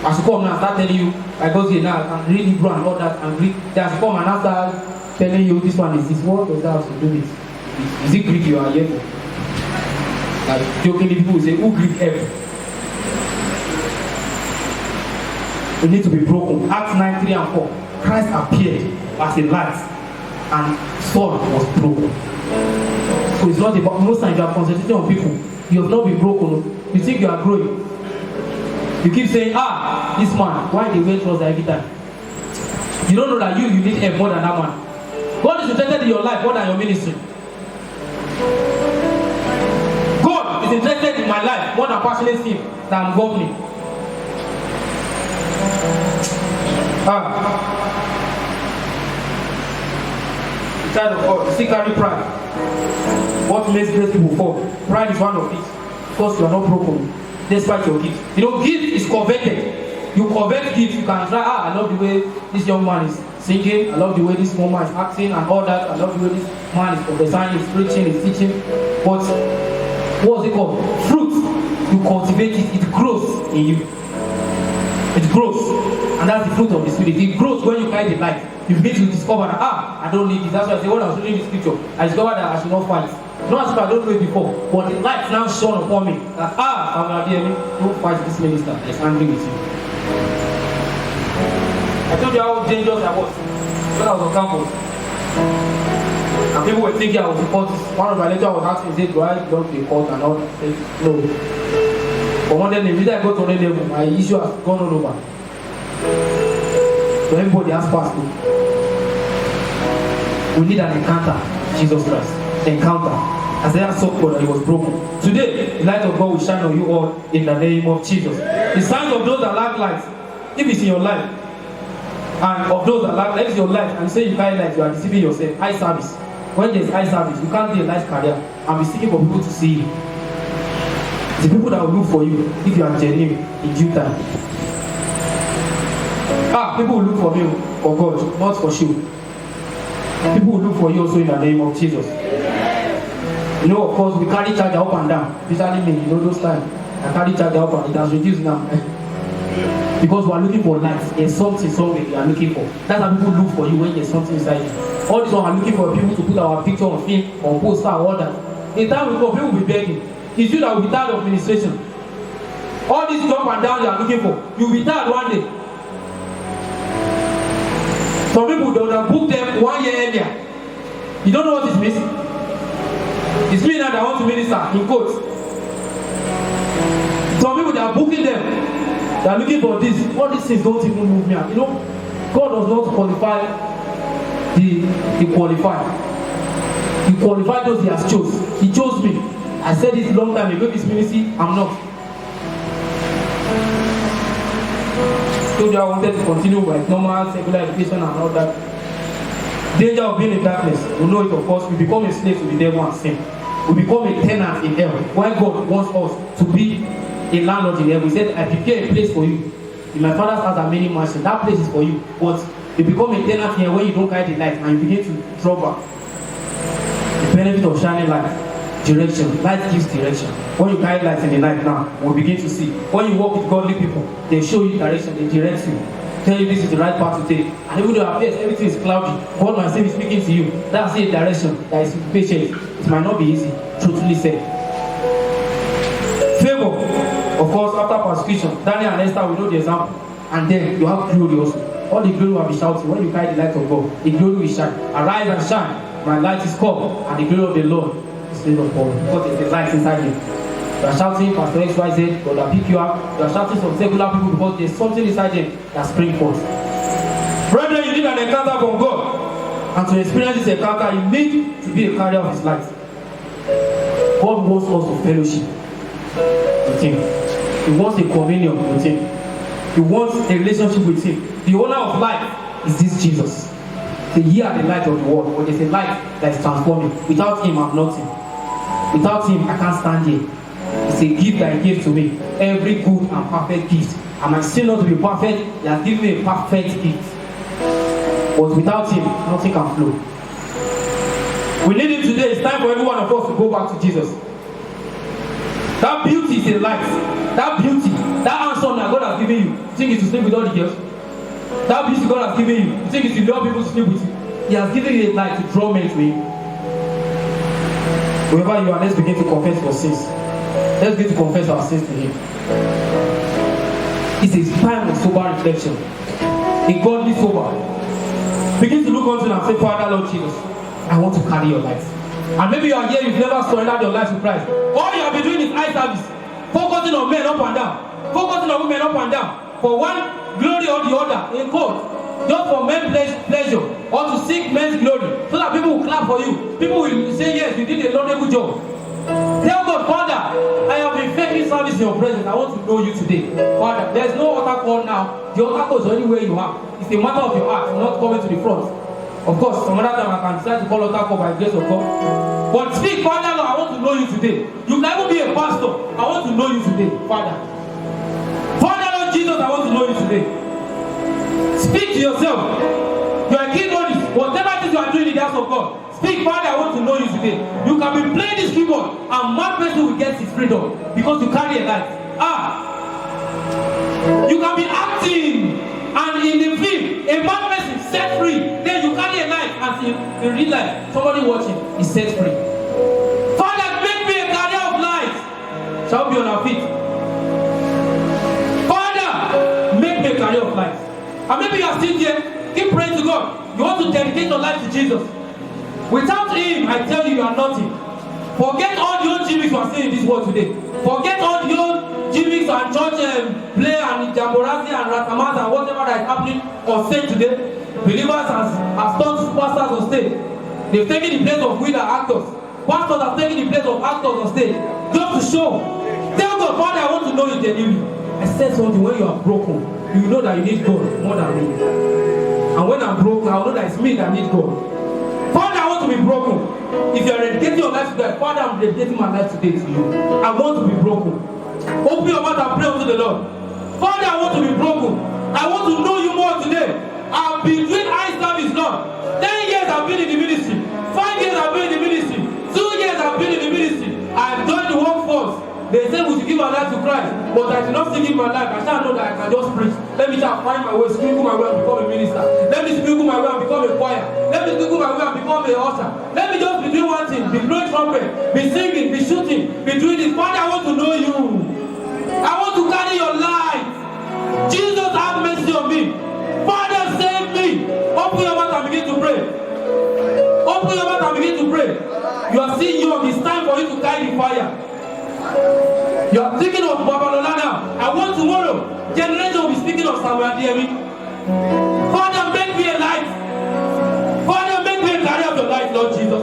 Speaker 1: I should come now and start telling you, I go here now, I can read Hebrew and all that and Greek. Then I should come and start telling you this one is this. What does that have to do with? Is it Greek you are here for? Like jokingly people will say, who Greek ever? We need to be broken. Acts 9, 3 and 4. Christ appeared as a light and Saul was broken. So it's not about, most times you are concentrating on people. You have not been broken. You think you are growing. You keep saying, this man, why they wear trousers every time? You don't know that you need help more than that man. God is interested in your life more than your ministry. God is interested in my life more than passionate him that I'm governing. The child of God, you still carry pride. What makes great people fall? Pride is one of these. Because you are not broken. Despite your gift. You know, gift is coveted. You covet gift, you can try, I love the way this young man is singing, I love the way this woman is acting and all that, I love the way this man is prophesying, is preaching, is teaching. But what's it called? Fruit. You cultivate it, it grows in you. It grows. And that's the fruit of the spirit. It grows when you carry the light. You begin to discover that, I don't need this. That's why I say when I was reading the scripture, I discovered that I should not fight. Not as if I don't know it before, but the light now shone upon me that I'm not there, don't fight this minister that's angry with you. I told you how dangerous I was when I was on campus. And people were thinking I was a cultist. One of my lecturers was asking, do I belong to a cult and all that? I said, no. But one day, the minute I got to the level, my issue has gone all over. So everybody has passed through. We need an encounter, Jesus Christ. Encounter. As they saw God that he was broken. Today, the light of God will shine on you all in the name of Jesus. The signs of those that lack light, if it's in your life, and of those that lack light, if it's your life, and you say you carry light, you are deceiving yourself. Eye service. When there's eye service, you can't be a nice career and be seeking for people to see you. The people that will look for you if you are genuine in due time. People will look for me for God, not for you. People will look for you also in the name of Jesus. You know, of course, we carry charger up and down. Especially me, you know, those times. I carry charger up and it has reduced now. Because we are looking for light. There's something somewhere we are looking for. That's how people look for you when there's something inside you. All this one are looking for people to put our picture on film, on poster, all that. In time we come, people will be begging. It's you that will be tired of administration. All this jump and down you are looking for, you will be tired one day. Some people don't have booked them 1 year earlier. You don't know what it means? It's me now that want to minister in quotes. Some people that are booking them, they are looking for this. All these things don't even move me out. You know, God does not qualify the qualified. He qualified those he has chose. He chose me. I said this long time ago, this ministry, I'm not. Told you I wanted to continue with normal secular education and all that. Danger of being in darkness. We know it, of course. We become a slave to the devil and sin. We become a tenant in hell. Why God wants us to be a landlord in heaven? He said, I prepare a place for you. In my father's house are many mansions. That place is for you. But you become a tenant here when you don't carry the light and you begin to draw back. The benefit of shining light. Direction. Light gives direction. When you carry light in the night now, we'll begin to see. When you walk with godly people, they show you direction, they direct you. Tell you this is the right path to take. And even though it appears everything is cloudy, God might still be speaking to you. That's a direction that is patient. It might not be easy, truthfully said. Favor. Of course, after persecution, Daniel and Esther, we know the example. And then you have glory also. All the glory will be shouting. When you carry the light of God, the glory will shine. Arise and shine. My light is come, and the glory of the Lord is made upon you. Because there's the light inside you. You are shouting Pastor XYZ, God will pick you up. You are shouting some secular people because there's something inside them that springs forth. Brethren, you need an encounter from God. And to experience this encounter, you need to be a carrier of his light. God wants us to fellowship with him. He wants a communion with him. He wants a relationship with him. The owner of life is this Jesus. So ye are the light of the world, but there's a light that is transforming. Without him, I'm nothing. Without him, I can't stand here. It's a gift that he gave to me. Every good and perfect gift. I might still not be perfect. He has given me a perfect gift. But without him, nothing can flow. We need him today. It's time for every one of us to go back to Jesus. That beauty is a light. That beauty, that handsome that God has given you. You think it's to sleep with all the girls? That beauty God has given you. You think it's to love people to sleep with you? He has given you a light to draw men to him. Wherever you are, let's begin to confess your sins. Let's begin to confess our sins to him. It's a time of sober reflection. A godly sober. Begin to look unto him and say, Father, Lord Jesus, I want to carry your life. And maybe you are here, you've never surrendered your life to Christ. All you have been doing is eye service. Focusing on men up and down. Focusing on women up and down. For one glory or the other in court. Just for men's pleasure. Or to seek men's glory. So that people will clap for you. People will say, yes, you did a laudable job. Tell God, Father, I have been faithfully service in your presence. I want to know you today. Father, there's no altar call now. The altar call is anywhere you have. It's a matter of your heart, not coming to the front. Of course, some other time I can decide to call altar call by grace of God. But speak, Father, Lord, I want to know you today. You can even be a pastor. I want to know you today, Father. Father, Lord Jesus, I want to know you today. Speak to yourself. You are a keyboardist. Whatever it is you are doing in the house of God. Speak, Father, I want to know you today. You can be playing this keyboard and one person will get his freedom because you carry a light. You can be acting and in the film, a bad person set free. Then you carry a light and in real life, somebody watching is set free. Father, make me a carrier of light. Shall we be on our feet? Father, make me a carrier of light. And maybe you are sitting here, keep praying to God. You want to dedicate your life to Jesus. Without him, I tell you, you are nothing. Forget all the old gimmicks you are seeing in this world today. Forget all the old gimmicks and church play and jamboree and ratamas and whatever that is happening on stage today. Believers have turned superstars on stage. They've taken the place of winner actors. Pastors have taken the place of actors on stage. Just to show. Tell God, Father, I want to know you genuinely. I said something, when you are broken, you know that you need God more than me. And when I'm broken, I know that it's me that need God. Father, I want to be broken. If you are dedicating your life to God, Father, I'm dedicating my life today to you. I want to be broken. Open your mouth and pray unto the Lord. Father, I want to be broken. I want to know you more today. I've been doing eye service, Lord. 10 years I've been in the ministry. 5 years I've been in the ministry. 2 years I've been in the ministry. I've joined the workforce. They say we should give our life to Christ, but I do not still give my life. I shall know that I can just preach. Let me just find my way, sprinkle my way and become a minister. Let me sprinkle my way and become a choir. Let me sprinkle my way and become a usher. Let me just be doing one thing, be blowing trumpet, be singing, be shooting, be doing this. Father, I want to know you. I want to carry your light. Jesus, have mercy on me. Father, save me. Open your mouth and begin to pray. Open your mouth and begin to pray. You are still young. It's time for you to carry the fire. You are thinking of Babalola now. I want tomorrow. Generation will be speaking of Samuel Adeyemi. Father, make me a light. Father, make me a carrier of your light, Lord Jesus.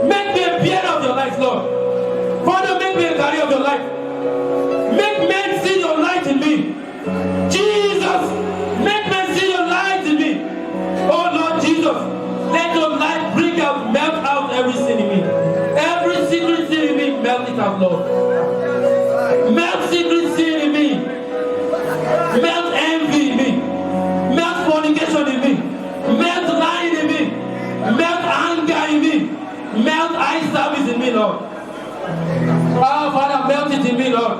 Speaker 1: Make me a bearer of your light, Lord. Father, make me a carrier of your light. Make men see your light in me. Jesus, make men see your light in me. Oh Lord Jesus, let your light bring out, melt out every sin in me. Every secret sin in me, melt it out, Lord. Melt secret sin in me. Melt envy in me. Melt fornication in me. Melt lying in me. Melt anger in me. Melt eye service in me, Lord. Oh, Father, melt it in me, Lord.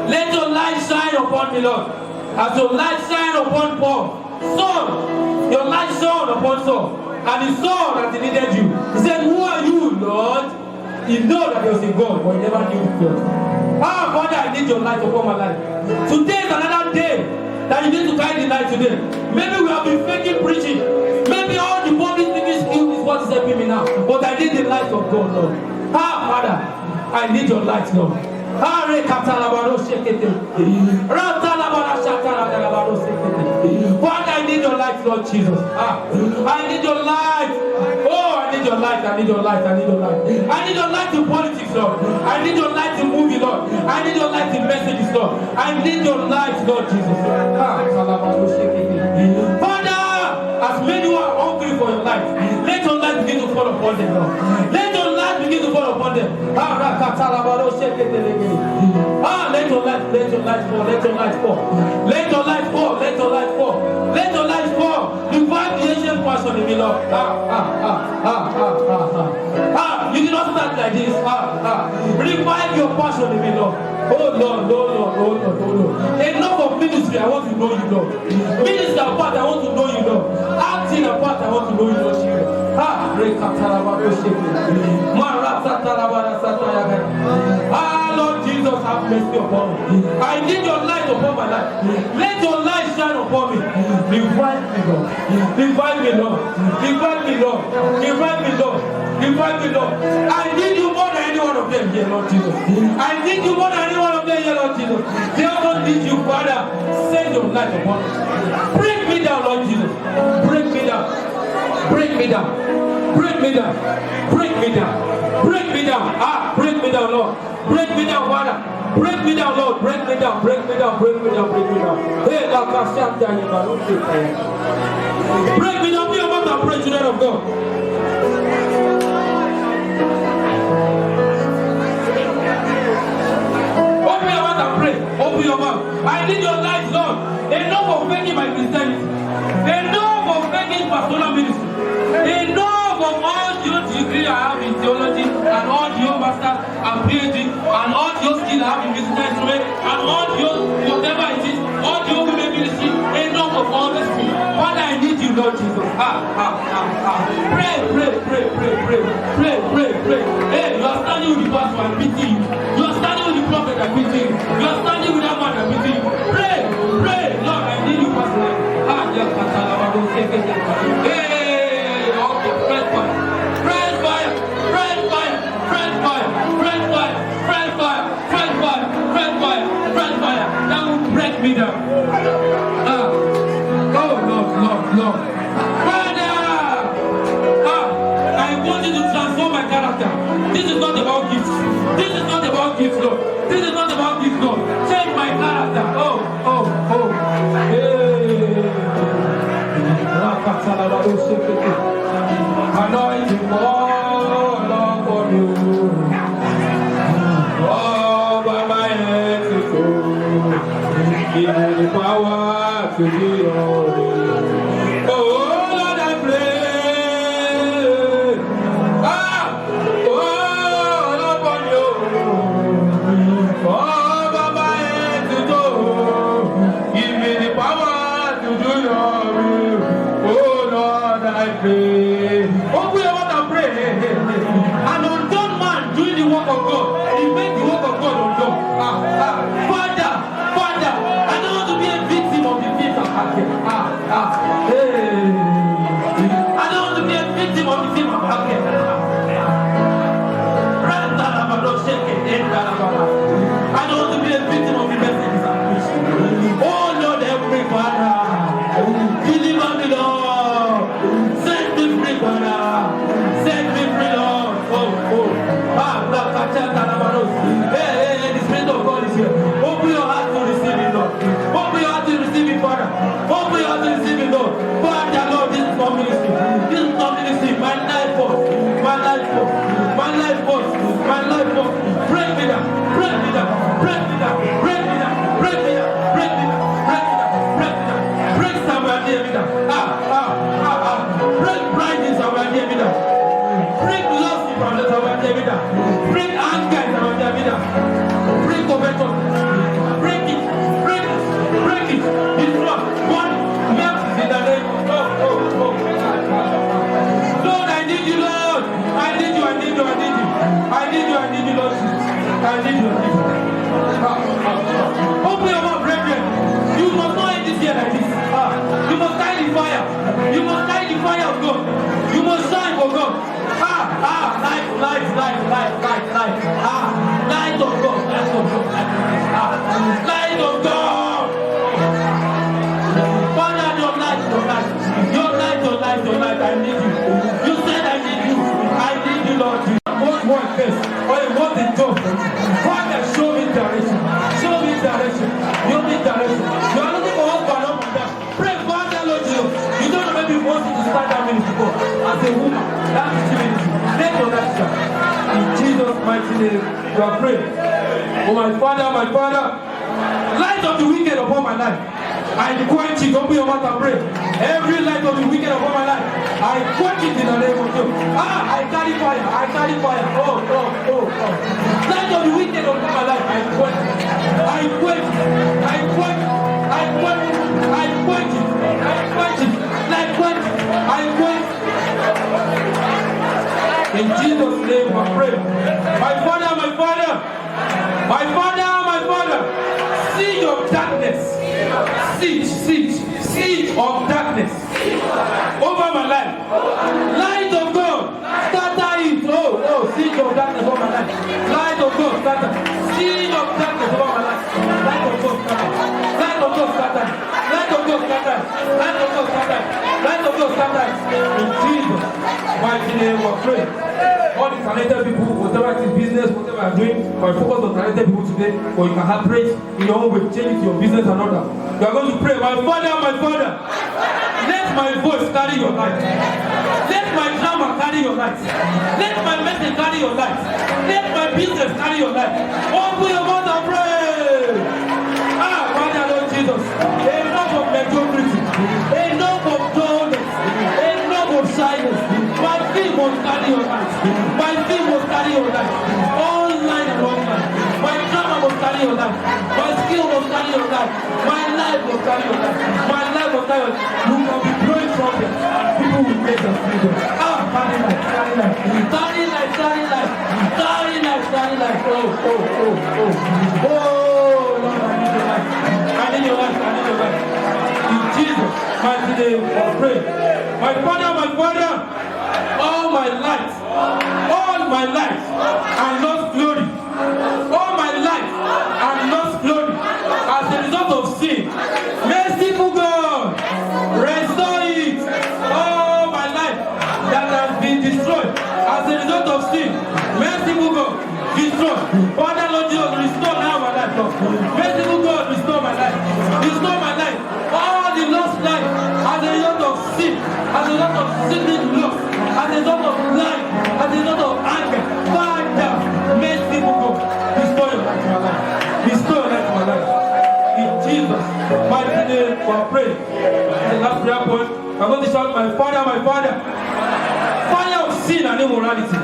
Speaker 1: Let your light shine upon me, Lord. As your light shine upon Paul, Saul, your light shone upon Saul. And he saw that he needed you. He said, who are you, Lord? He knew that there was a God, but he never knew God. Father, I need your light upon my life. Today is another day that you need to carry the light today. Maybe we have been faking preaching. Maybe all the public speaking skills is what is helping me now. But I need the light of God, Lord. Father, I need your light, Lord. Father, I need your light, Lord Jesus. I need your light. I need your light, I need your light. I need your light in politics, Lord. I need your light in movie, Lord. I need your light in messages, Lord. I need your light, Lord Jesus. Father, as many who are hungry for your light, let your light begin to fall upon them, Lord. Let your light begin to fall upon them. Let your light fall, let your light fall. Let your light fall, let your light fall. Let your light fall. Revive the ancient passion in me, Lord. You did not start like this. Revive your passion in me, Lord. Oh Lord, Lord. Enough of ministry, I want to know you, Lord. Ministry apart, I want to know you, Lord. Acting apart, I want to know you, Lord. Lord Jesus, have mercy upon me. I need your light upon my life. Let your light shine upon me. Revive me, Lord. Revive me, Lord. Revive me, Lord. Revive me, Lord. Revive me, Lord. I need you more than any one of them here, Lord Jesus. I need you more than any one of them here, Lord Jesus. They all need you, Father. Send your light upon us. Break me down, Lord Jesus. Break me down. Break me down. Break me down. Break me down. Break me down. Break me down, Lord. Break me down, Father. Break me down, Lord. Break me down. Break me down. Break me down. Break me down. Hey, break me down. Be about to pray, children of God. Open your mouth and pray. Open your mouth. I need your light, Lord. Enough of making my Christianity. Enough of making pastoral ministry. Enough of all your degree I have in theology and all your master and PhD and all your skill I have in musical instrument and all your whatever it is, all your women ministry. Enough of all this things. Father, I need you, Lord Jesus. Pray. Hey, you are standing with the pastor and pity you. You are standing with the prophet and pity you. You are standing with that man and pity you. Pray, Lord, I need you, pastor. Hey, okay, fresh fire. That will break me down. Lord. Father, I want you to transform my character. This is not about gifts. This is not about gifts, Lord. This is not about gifts, Lord. Change my character. Anointing fall upon you. Over my head to go. Give me the power to do your will. Oh Lord, I pray. Upon you. Over my head to go. Give me the power to do your will. Oh Lord, I pray. Open your mouth and pray. An undone man doing the work of God. He makes the work of God undone. Father, I don't want to be a victim of the things of Hakim. I don't want to be a victim of the things of Hakim. I don't want to be a victim of the messages of preaching. Oh Lord, every Father, deliver me, Lord. Set me free, Father. Set me free, Lord. Hey, the Spirit of God is here. Open your heart to receive it, Lord. Open your heart to receive it, Father. Open your heart to receive it, Lord. Father, Lord, this is not ministry. This is not ministry. My life force. Break me down. Break somewhere near me down. Break blindness somewhere near me down. Break lust from the somewhere near me down. Break anger God. As a woman, that's divinity. Let your light shine. In Jesus' mighty name, we are praying. Oh my Father, light of the wicked upon my life, I quench it. Open your mouth and pray. Every light of the wicked upon my life, I quench it in the name of Jesus. I carry fire. Oh. Light of the wicked upon my life, I quench it. In Jesus' name I pray. My Father, siege of darkness, siege of darkness over my life. Light of God, scatter it. Oh, siege of darkness over my life. Light of God, scatter. Siege of darkness over my life. Light of God, scatter. Light of God, scatter. Light of God, scatter. Light of God, scatter. Light of God, scatter. In Jesus' mighty name we pray. All the talented people, whatever it is business, whatever I'm doing, I focus on talented people today, or you can have praise in your own way, change it to your business and order. You are going to pray, my Father, let my voice carry your light. Let my drama carry your light. Let my message carry your light. Let my business carry your light. Open your mouth and pray. Father, Lord Jesus, enough of mediocrity, enough of dullness, enough of silence. My feet must carry your light. My feet must carry your light. Online and offline. My drama must carry your light. My skill must carry your light. My life must carry your light. My life must carry your light. You can be blowing trumpets. People will make us freedom. Carry light. Oh, Lord, I need your light. In Jesus' mighty name, I pray. My Father, all my life, and lost glory. All my life, and lost glory as a result of sin. Merciful God, restore it. All my life that has been destroyed as a result of sin. Merciful God, destroy. Father, Lord Jesus, restore now my life, Lord. Merciful God, restore my life. Restore my life. All the lost life as a result of sin, as a result of sickness loss, as a result of life, as a result of anger. Father, merciful God, restore your life to my life. Restore your life to my life. In Jesus' mighty name, we are praying. The last prayer point, I'm going to shout, my Father. Fire of sin and immorality.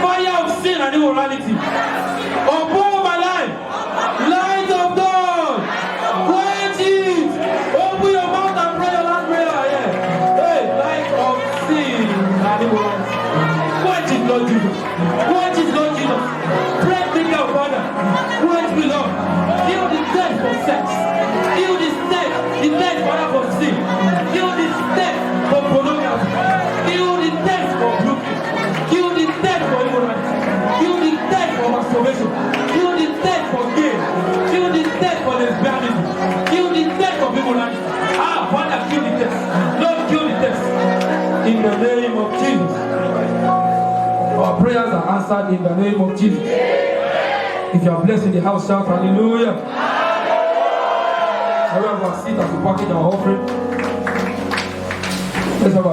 Speaker 1: Fire of sin and immorality. Upon my life. Light of God. Quench it. Open your mouth and pray your last prayer. Yeah. Hey, light of sin and immorality. Quench it, Lord Jesus. Quench it, Lord Jesus. Break me down, Father. Quench me, Lord. Kill the death for sex. Kill the death, Father, for sin. Kill the death for pornography. Kill the death for broken. Kill the death for immorality. Kill the death for masturbation. Kill the death for gain. Kill the death for lesbianism. Kill the death of immorality. Father, kill the death. Lord, kill the death. In the name of Jesus. Our prayers are answered in the name of Jesus. If you are blessed in the house, shout hallelujah. Everyone will sit as we package our offering. Let's have